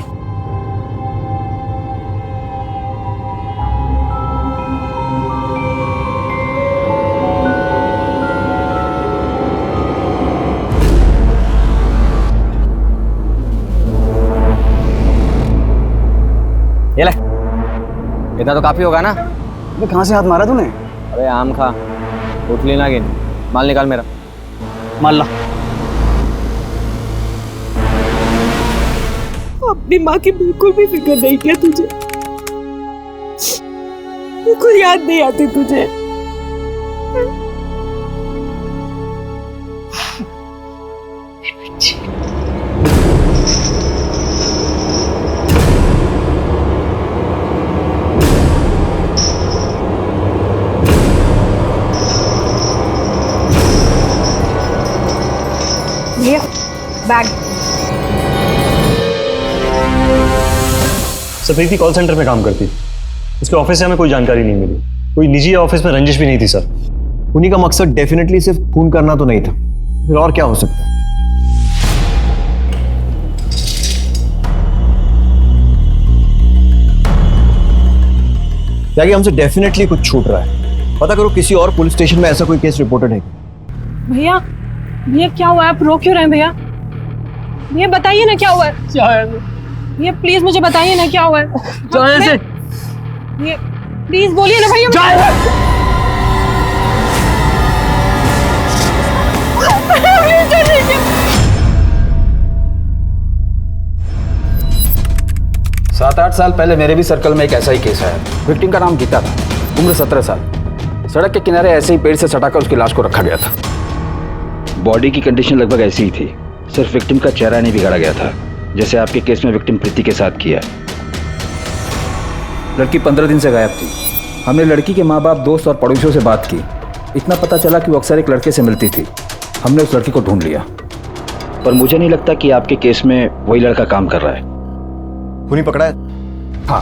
ये ले, इतना तो काफी होगा ना? अबे कहाँ से हाथ मारा तूने? अबे आम खा, उठली ना गिन। माल निकाल मेरा। माल ला। अपनी माँ की बिल्कुल भी फिक्र नहीं किया तुझे, बिल्कुल याद नहीं आती तुझे। भैया बैग। प्रीति कॉल सेंटर में काम करती, उसके ऑफिस से हमें कोई जानकारी नहीं मिली। कोई निजी ऑफिस में रंजिश भी नहीं थी सर। उन्हीं का मकसद डेफिनेटली सिर्फ खून करना तो नहीं था, फिर और क्या हो सकता है? क्या हमसे डेफिनेटली कुछ छूट रहा है? पता करो किसी और पुलिस स्टेशन में ऐसा कोई केस रिपोर्टेड है? भैया भैया क्या हुआ है? आप रो क्यों रहे हैं भैया? भैया बताइए ना क्या हुआ है? क्या है भैया? प्लीज मुझे बताइए ना क्या हुआ है? भैया प्लीज बोलिए ना भैया। 7-8 साल पहले मेरे भी सर्कल में एक ऐसा ही केस आया। विक्टिम का नाम गीता था, उम्र 17 साल। सड़क के किनारे ऐसे ही पेड़ से सटाकर उसकी लाश को रखा गया था। बॉडी की कंडीशन लगभग ऐसी ही थी, सिर्फ विक्टिम का चेहरा नहीं बिगाड़ा गया था, जैसे आपके केस में विक्टिम प्रीति के साथ किया। लड़की 15 दिन से गायब थी। हमने लड़की के माँ बाप, दोस्त और पड़ोसियों से बात की। इतना पता चला कि वो अक्सर एक लड़के से मिलती थी। हमने उस लड़की को ढूंढ लिया, पर मुझे नहीं लगता कि आपके केस में वही लड़का काम कर रहा है। खूनी पकड़ा है? हाँ।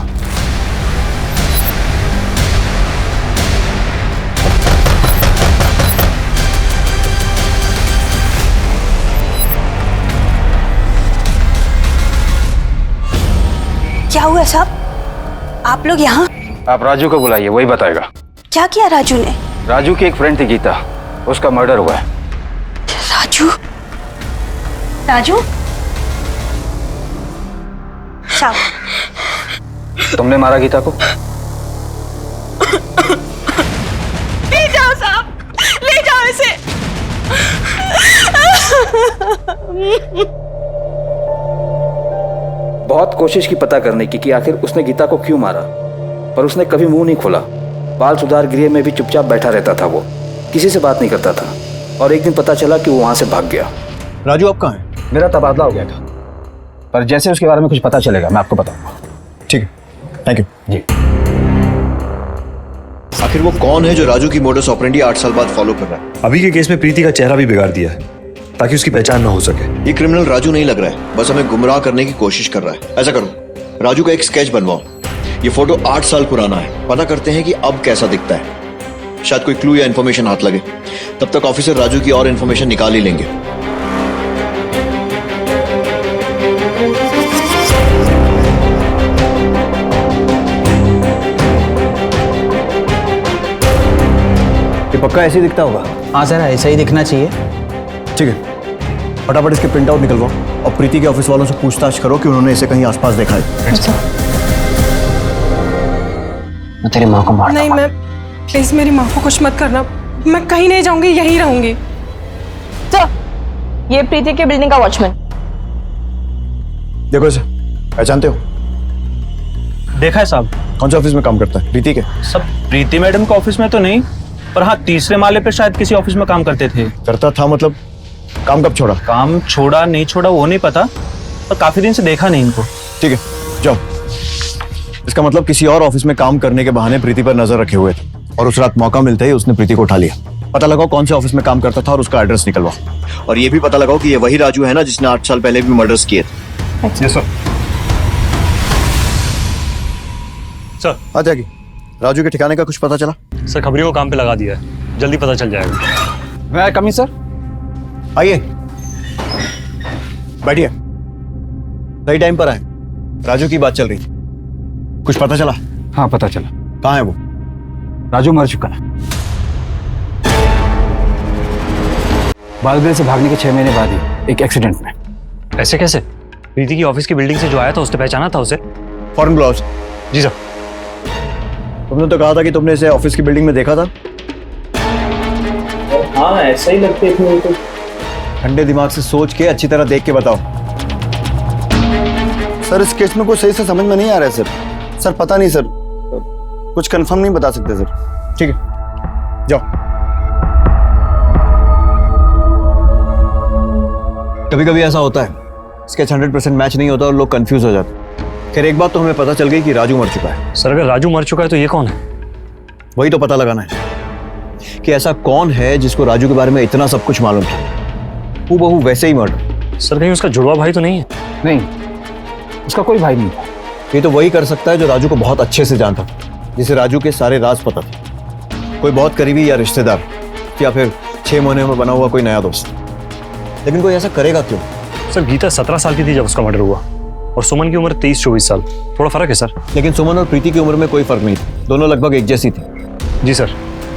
क्या हुआ साहब, आप लोग यहाँ? आप राजू को बुलाइए, वही बताएगा। क्या किया राजू ने? राजू की एक फ्रेंड थी गीता, उसका मर्डर हुआ है। राजू? राजू साहब, तुमने मारा गीता को? ले जाओ साहब, ले जाओ इसे। बहुत कोशिश की पता करने की कि आखिर उसने गीता को क्यों मारा, पर उसने कभी मुंह नहीं खोला। बाल सुधार गृह में भी चुपचाप बैठा रहता था, वो किसी से बात नहीं करता था। और एक दिन पता चला कि वो वहां से भाग गया। राजू आप कहाँ हैं? मेरा तबादला हो गया था, पर जैसे उसके बारे में कुछ पता चलेगा मैं आपको बताऊंगा। ठीक है, थैंक यू जी। आखिर वो कौन है जो राजू की मोडस ऑपरेंडी 8 साल बाद फॉलो कर रहा है? अभी के केस में प्रीति का चेहरा भी बिगाड़ दिया है ताकि उसकी पहचान ना हो सके। ये क्रिमिनल राजू नहीं लग रहा है, बस हमें गुमराह करने की कोशिश कर रहा है। ऐसा करो, राजू का एक स्केच बनवाओ। ये फोटो 8 साल पुराना है, पता करते हैं कि अब कैसा दिखता है। शायद कोई क्लू या इन्फॉर्मेशन हाथ लगे। तब तक ऑफिसर राजू की और इन्फॉर्मेशन निकाल ही लेंगे। ये पक्का ऐसे ही दिखता होगा? हाँ सर, ऐसा ही दिखना चाहिए। ठीक है, फटाफट इसके प्रिंट आउट निकलवाओ और प्रीति के ऑफिस वालों से पूछताछ करो कि उन्होंने इसे कहीं आसपास देखा है। मैं तेरी माँ को मार नहीं, मैं प्लीज मेरी माँ को कुछ मत करना। मैं कहीं नहीं जाऊंगी, यहीं रहूंगी। सर, ये प्रीति के बिल्डिंग का वॉचमैन। देखो इसे, पहचानते हो? देखा है साहब। कौन से ऑफिस में काम करता है? प्रीति के? सब प्रीति मैडम के ऑफिस में तो नहीं, पर हाँ तीसरे माले पे शायद किसी ऑफिस में काम करते थे। करता था मतलब? काम कब छोड़ा? काम छोड़ा नहीं छोड़ा वो नहीं पता, पर काफी दिन से देखा नहीं इनको। ठीक है, जाओ। इसका मतलब किसी और ऑफिस में काम करने के बहाने प्रीति पर नजर रखे हुए थे और उस रात मौका मिलते ही उसने प्रीति को उठा लिया। पता लगाओ कौन से ऑफिस में काम करता था और उसका एड्रेस निकलवाओ। और ये भी पता लगाओ कि ये वही राजू है ना जिसने 8 साल पहले भी मर्डर्स किए थे। Yes sir. सर आ जाएगी। राजू के ठिकाने का कुछ पता चला? सर खबरियों को काम पे लगा दिया है, जल्दी पता चल जाएगा। मैं कमी सर? आइए, बैठिए। सही टाइम पर आए। राजू की बात चल रही थी, कुछ पता चला? हाँ पता चला। कहाँ है वो? राजू मर चुका है, बालगृह से भागने के 6 महीने बाद ही एक एक्सीडेंट में। ऐसे कैसे? प्रीति की ऑफिस की बिल्डिंग से जो आया था उसने पहचाना था उसे? Foreign gloves. जी सर। तुमने तो कहा था कि तुमने इसे ऑफिस की बिल्डिंग में देखा था। हाँ ऐसा ही लगते थे। तो ठंडे दिमाग से सोच के अच्छी तरह देख के बताओ। सर इस केस में कुछ सही से समझ में नहीं आ रहा है सर। सर पता नहीं सर, कुछ कंफर्म नहीं बता सकते सर। ठीक है, जाओ। कभी कभी ऐसा होता है, स्केच 100% मैच नहीं होता और लोग कंफ्यूज हो जाते। खैर एक बात तो हमें पता चल गई कि राजू मर चुका है। सर अगर राजू मर चुका है तो ये कौन है? वही तो पता लगाना है कि ऐसा कौन है जिसको राजू के बारे में इतना सब कुछ मालूम था। हूबहू वैसे ही मर्डर। सर कहीं उसका जुड़वा भाई तो नहीं है? नहीं, उसका कोई भाई नहीं था। ये तो वही कर सकता है जो राजू को बहुत अच्छे से जानता था, जिसे राजू के सारे राज पता थे। कोई बहुत करीबी या रिश्तेदार, या फिर 6 महीने में बना हुआ कोई नया दोस्त। लेकिन कोई ऐसा करेगा क्यों? सर गीता 17 साल की थी जब उसका मर्डर हुआ और सुमन की उम्र 23-24 साल। थोड़ा फर्क है सर। लेकिन सुमन और प्रीति की उम्र में कोई फर्क नहीं था, दोनों लगभग एक जैसी थी। जी सर।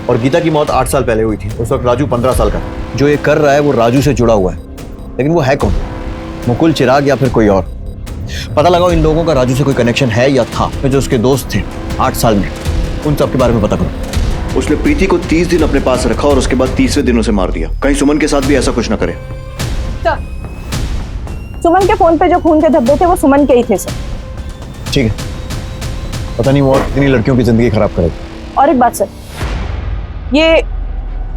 और गीता की मौत 8 साल पहले हुई थी, उस वक्त राजू 15 साल का था। जो ये कर रहा है वो राजू से जुड़ा हुआ है, लेकिन वो है कौन? मुकुल, चिराग या फिर कोई और? पता लगाओ इन लोगों का राजू से कोई कनेक्शन है या था। जो उसके दोस्त थे 8 साल में, उन सब के बारे में पता करो। उसने प्रीति को 30 दिन अपने पास रखा और उसके बाद 30वें दिन उसे मार दिया। कहीं सुमन के साथ भी ऐसा कुछ ना करे। सुमन के फोन पे जो खून के धब्बे थे वो सुमन के ही थे सर। ठीक है, पता नहीं वो और कितनी लड़कियों की जिंदगी खराब करेगी। और एक बात सर, ये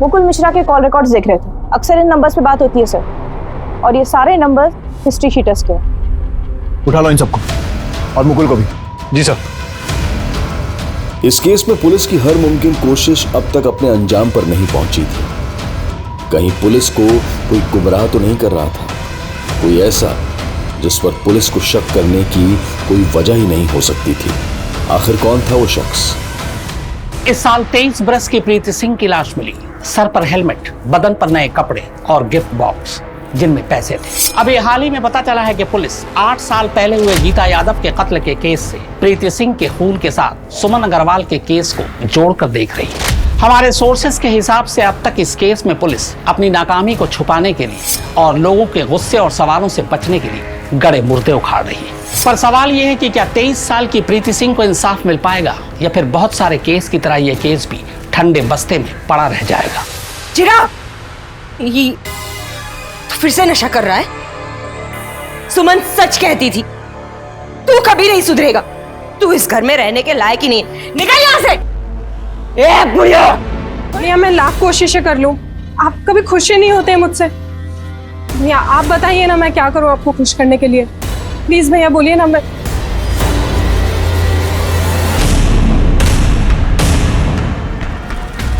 मुकुल मिश्रा के कॉल रिकॉर्ड्स देख रहे थे। अक्सर इन नंबर्स पे बात होती है सर, और ये सारे नंबर हिस्ट्री शीटर्स के हैं। उठा लो इन सबको और मुकुल को भी। जी सर। इस केस में पुलिस की हर मुमकिन कोशिश अब तक अपने अंजाम पर नहीं पहुंची थी। कहीं पुलिस को कोई गुमराह तो नहीं कर रहा था, कोई ऐसा जिस पर पुलिस को शक करने की कोई वजह ही नहीं हो सकती थी। आखिर कौन था वो शख्स? इस साल 23 बरस की प्रीति सिंह की लाश मिली, सर पर हेलमेट, बदन पर नए कपड़े और गिफ्ट बॉक्स जिनमें पैसे थे। अभी हाल ही में पता चला है कि पुलिस 8 साल पहले हुए गीता यादव के कत्ल के केस से प्रीति सिंह के खून के साथ सुमन अग्रवाल के केस को जोड़कर देख रही है। हमारे सोर्सेस के हिसाब से अब तक इस केस में पुलिस अपनी नाकामी को छुपाने के लिए और लोगों के गुस्से और सवालों से बचने के लिए गड़े मुर्दे उखाड़ रही है। पर सवाल यह है कि क्या 23 साल की प्रीति सिंह को इंसाफ मिल पाएगा, या फिर बहुत सारे केस की तरह यह केस भी ठंडे बस्ते में पड़ा रह जाएगा। चिराग, ये तो फिर से नशा कर रहा है। सुमन सच कहती थी, तू कभी नहीं सुधरेगा। तू इस घर में रहने के लायक ही नहीं। निकल यहाँ से। भैया मैं लाख कोशिशें कर लूं, आप कभी खुश ही नहीं होते मुझसे। भैया आप बताइए ना, मैं क्या करूं आपको खुश करने के लिए? प्लीज भैया बोलिए ना। मैं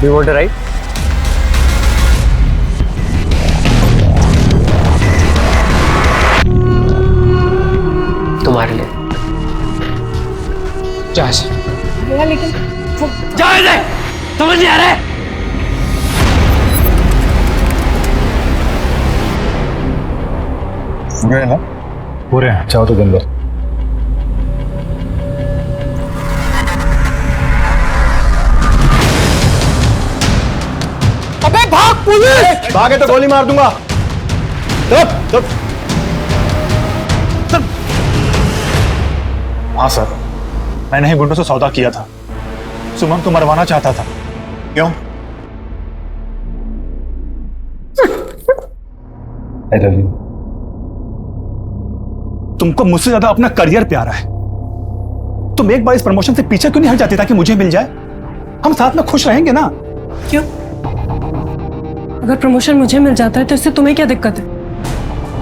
You want to write? तुम्हारे लिए। जा भैया लेकिन जाओ इधर, समझ नहीं आ रहा है? पूरे ना? पूरे हैं, चाहो तो दिन भर। अबे भाग पुलिस! भागे तो गोली मार दूंगा। हाँ सर, मैंने ही गुंडों से सौदा किया था। सुमन को मरवाना चाहता था। क्यों? I love you। तुमको मुझसे ज्यादा अपना करियर प्यारा है। तुम एक बार इस प्रमोशन से पीछे क्यों नहीं हट जाती ताकि मुझे मिल जाए? हम साथ में खुश रहेंगे ना। क्यों? अगर प्रमोशन मुझे मिल जाता है तो इससे तुम्हें क्या दिक्कत है?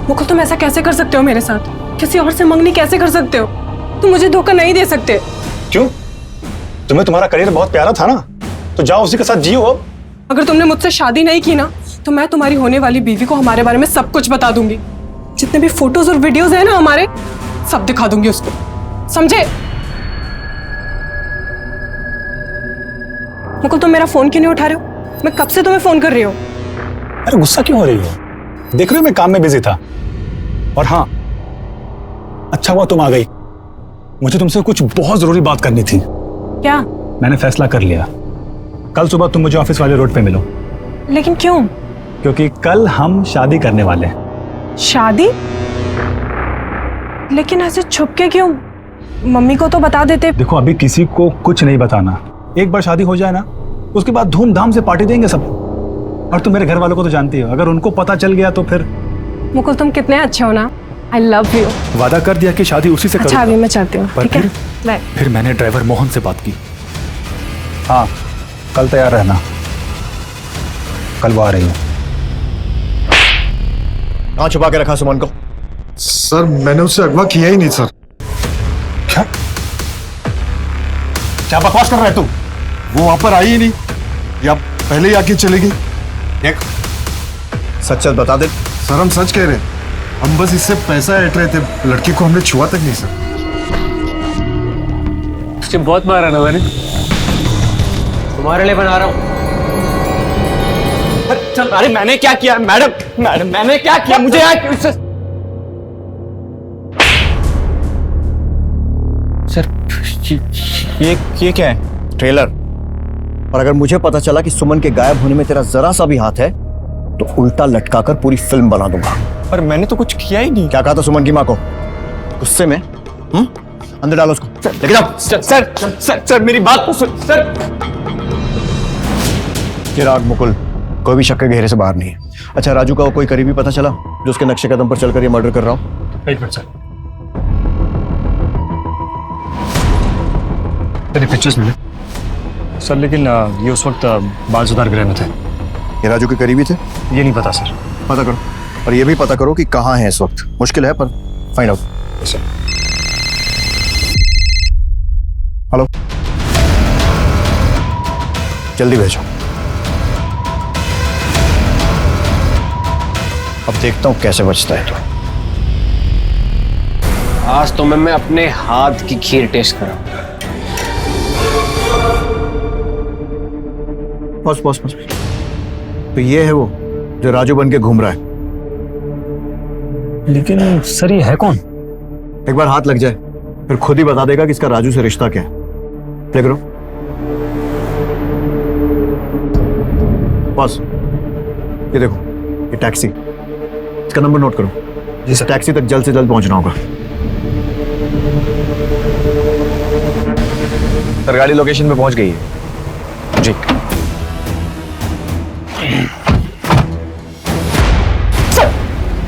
मुकुल तुम ऐसा कैसे कर सकते हो मेरे साथ? किसी और से मंगनी कैसे कर सकते हो? तुम मुझे धोखा नहीं दे सकते। क्यों? तुम्हें तुम्हारा करियर बहुत प्यारा था ना, तो जाओ उसी के साथ जियो। अब अगर तुमने मुझसे शादी नहीं की ना, तो मैं तुम्हारी होने वाली बीवी को हमारे बारे में सब कुछ बता दूंगी। जितने भी फोटोज और वीडियोस हैं ना हमारे, सब दिखा दूंगी उसको। समझे? मुकुल तुम मेरा फोन क्यों नहीं उठा रहे हो? मैं कब से तुम्हें फोन कर रही हूँ। अरे गुस्सा क्यों हो रही हो? देख रहे हो मैं काम में बिजी था। और हाँ, अच्छा हुआ तुम आ गई। मुझे तुमसे कुछ बहुत जरूरी बात करनी थी। क्या? मैंने फैसला कर लिया। कल सुबह तुम मुझे ऑफिस वाले रोड पे मिलो। लेकिन क्यों? क्योंकि कल हम शादी करने वाले हैं। शादी? लेकिन ऐसे छुप के क्यों? मम्मी को तो बता देते। देखो अभी किसी को कुछ नहीं बताना। एक बार शादी हो जाए ना, उसके बाद धूमधाम से पार्टी देंगे सब। और तुम मेरे घर वालों को तो जानती हो, अगर उनको पता चल गया तो फिर। मुकुल तुम कितने अच्छे हो ना। I love you। वादा कर दिया कि शादी उसी से करूंगा। अच्छा अभी मैं चलती हूँ। पर ठीक है? बाय। फिर मैंने ड्राइवर मोहन से बात की। हाँ, कल तैयार रहना, कल वो आ रही हूँ। कहाँ छुपा के रखा सुमन को? सर मैंने उससे अगवा किया ही नहीं सर। क्या? क्या बकवास कर रहा है तू? वो वहां पर आई ही नहीं, या पहले ही आके चली गई। देख, सच सच बता दे। सर हम सच कह रहे हैं, हम बस इससे पैसा ऐंठ रहे थे। लड़की को हमने छुआ तक नहीं सर। तुझे बहुत मारा ना मैंने। तुम्हारे लिए बना रहा हूँ। चल, अरे मैंने क्या किया मैडम? मैंने क्या किया? मुझे सर ये क्या है? ट्रेलर। और अगर मुझे पता चला कि सुमन के गायब होने में तेरा जरा सा भी हाथ है, तो उल्टा लटकाकर पूरी फिल्म बना दूंगा। पर मैंने तो कुछ किया ही नहीं। क्या कहा था सुमन की माँ को? गुस्से में? अंदर डालो उसको। लेके जाओ। सर मेरी बात तो सुन सर। चिराग, मुकुल, कोई भी शक के घेरे से बाहर नहीं है। अच्छा, राजू का वो कोई करीबी पता चला जो उसके नक्शे कदम पर चलकर ये मर्डर कर रहा हूं? एक मिनट सर। तेरे पिक्चर्स मिले? सर लेकिन ये उस वक्त बाल सुधार गृह में थे। ये राजू के करीबी थे? ये नहीं पता सर। पता करो, और ये भी पता करो कि कहाँ है इस वक्त। मुश्किल है पर फाइंड आउट। हेलो, जल्दी भेजो। अब देखता हूँ कैसे बचता है तो। आज तो मैं अपने हाथ की खीर टेस्ट कराऊंगा। बस बस बस। तो ये है वो जो राजू बन के घूम रहा है। लेकिन सर ये है कौन? एक बार हाथ लग जाए फिर खुद ही बता देगा कि इसका राजू से रिश्ता क्या है। प्ले करो। बस ये देखो, ये टैक्सी, इसका नंबर नोट करो। जिस टैक्सी तक जल्द से जल्द पहुंचना होगा। सर गाड़ी लोकेशन पे पहुंच गई है। जी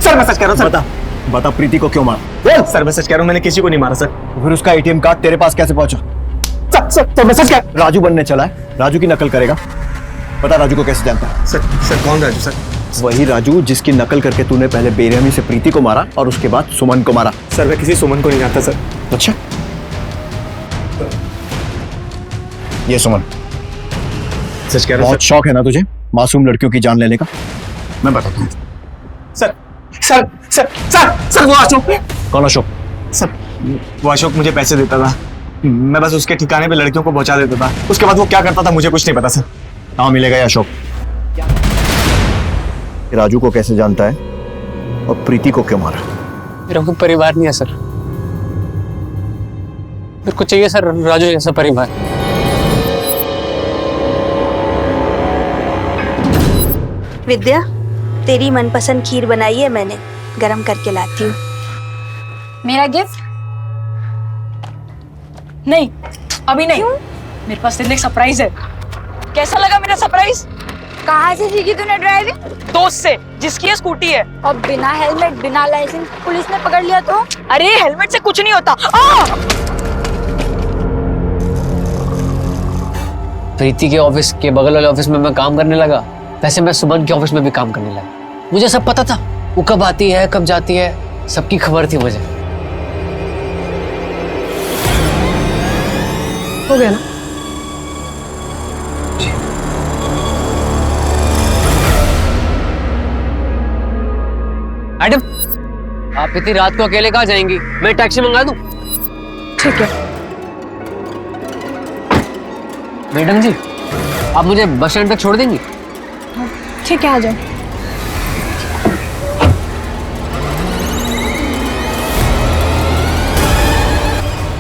सर मैं सच कह रहा हूं सर। बता बता प्रीति को क्यों मारा? बोल। सर मैं सच कह रहा हूं, मैंने किसी को नहीं मारा सर। फिर उसका एटीएम कार्ड तेरे पास कैसे पहुंचा? सर मैं सच कह। राजू बनने चला है, राजू की नकल करेगा। पता राजू को कैसे जानता है? सर कौन राजू? सर वही राजू जिसकी नकल करके तूने पहले बेरहमी से प्रीति को मारा और उसके बाद सुमन को मारा। सर मैं किसी सुमन को नहीं जानता सर। अच्छा, ये सुमन सच कह रहा हूं। बहुत शौक है ना तुझे मासूम लड़कियों की जान लेने का? मैं बताता हूँ। Sir sir sir sir sir वो अशोक। कौन अशोक? सर वो अशोक मुझे पैसे देता था, मैं बस उसके ठिकाने पे लड़कियों को पहुंचा देता था। उसके बाद वो क्या करता था मुझे कुछ नहीं पता सर। कहाँ मिलेगा ये अशोक? राजू को कैसे जानता है और प्रीति को क्यों मारा? मेरा कोई परिवार नहीं है सर। मेरे को चाहिए सर राजू जैसा परिवार। विद्या, तेरी मनपसंद खीर बनाई है मैंने, गरम करके लाती हूँ। मेरा गिफ्ट? नहीं, अभी नहीं। मेरे पास तेरे लिए एक सरप्राइज है। कैसा लगा मेरा सरप्राइज? कहाँ से सीखी तूने ड्राइविंग? दोस्त से, जिसकी ये स्कूटी है। और बिना हेलमेट बिना लाइसेंस पुलिस ने पकड़ लिया तो? अरे हेलमेट से कुछ नहीं होता। प्रीति के ऑफिस के बगल वाले ऑफिस में मैं काम करने लगा, वैसे मैं सुमन के ऑफिस में भी काम करने लगा। मुझे सब पता था, वो कब आती है कब जाती है, सबकी खबर थी मुझे। हो गया ना? मैडम, आप इतनी रात को अकेले कहाँ जाएंगी? मैं टैक्सी मंगा दूं? ठीक है। मैडम जी, आप मुझे बस स्टैंड तक छोड़ देंगी? ठीक है, आ जाओ।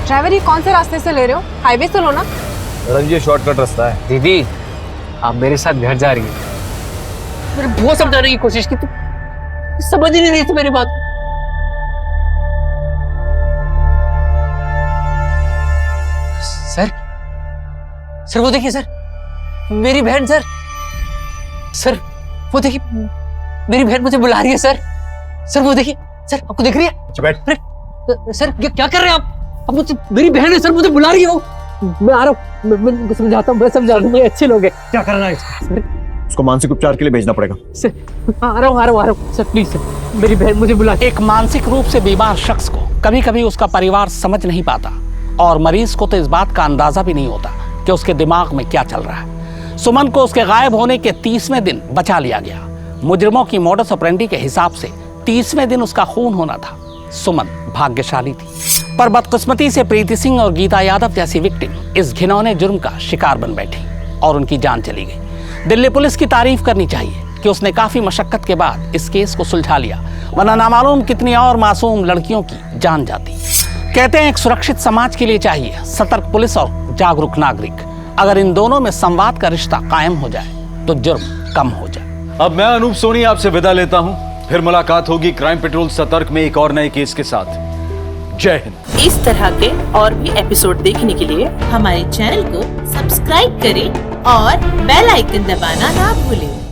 ड्राइवर, ये कौन से रास्ते से ले रहे हो? हाईवे से लो ना। ये शॉर्टकट रास्ता है। दीदी, आप मेरे साथ घर जा रही हैं। मैंने बहुत समझाने की कोशिश की, तू समझ ही नहीं रही थी मेरी बात। सर वो देखिए सर, मेरी बहन। सर वो देखिए, मेरी बहन मुझे बुला रही है सर वो देखिए सर, आपको दिख रही है? सर क्या कर रहे हैं आप? मुझे, मेरी बहन है सर, मुझे बुला रही है वो। मैं आ रहा हूँ, मैं समझाता हूँ, मैं समझा रहा हूँ, अच्छे लोग हैं। क्या करना है सर? उसको मानसिक उपचार के लिए भेजना पड़ेगा। सर आ रहा हूँ सर, प्लीज सर, मेरी बहन मुझे बुला। एक मानसिक रूप से बीमार शख्स को कभी कभी उसका परिवार समझ नहीं पाता और मरीज को तो इस बात का अंदाजा भी नहीं होता कि उसके दिमाग में क्या चल रहा है। सुमन को उसके गायब होने के 30वें दिन बचा लिया गया। मुजरिमों की मोडस ऑपरेंडी के हिसाब से 30वें दिन उसका खून होना था। सुमन भाग्यशाली थी, पर बदकिस्मती से प्रीति सिंह और गीता यादव जैसी विक्टिम इस घिनौने जुर्म का शिकार बन बैठी और उनकी जान चली गई। दिल्ली पुलिस की तारीफ करनी चाहिए कि उसने काफी मशक्कत के बाद इस केस को सुलझा लिया, वरना नामालूम कितनी और मासूम लड़कियों की जान जाती। कहते हैं एक सुरक्षित समाज के लिए चाहिए सतर्क पुलिस और जागरूक नागरिक। अगर इन दोनों में संवाद का रिश्ता कायम हो जाए तो जुर्म कम हो जाए। अब मैं अनूप सोनी आपसे विदा लेता हूं, फिर मुलाकात होगी क्राइम पेट्रोल सतर्क में एक और नए केस के साथ। जय हिंद। इस तरह के और भी एपिसोड देखने के लिए हमारे चैनल को सब्सक्राइब करें और बेल आइकन दबाना ना भूलें।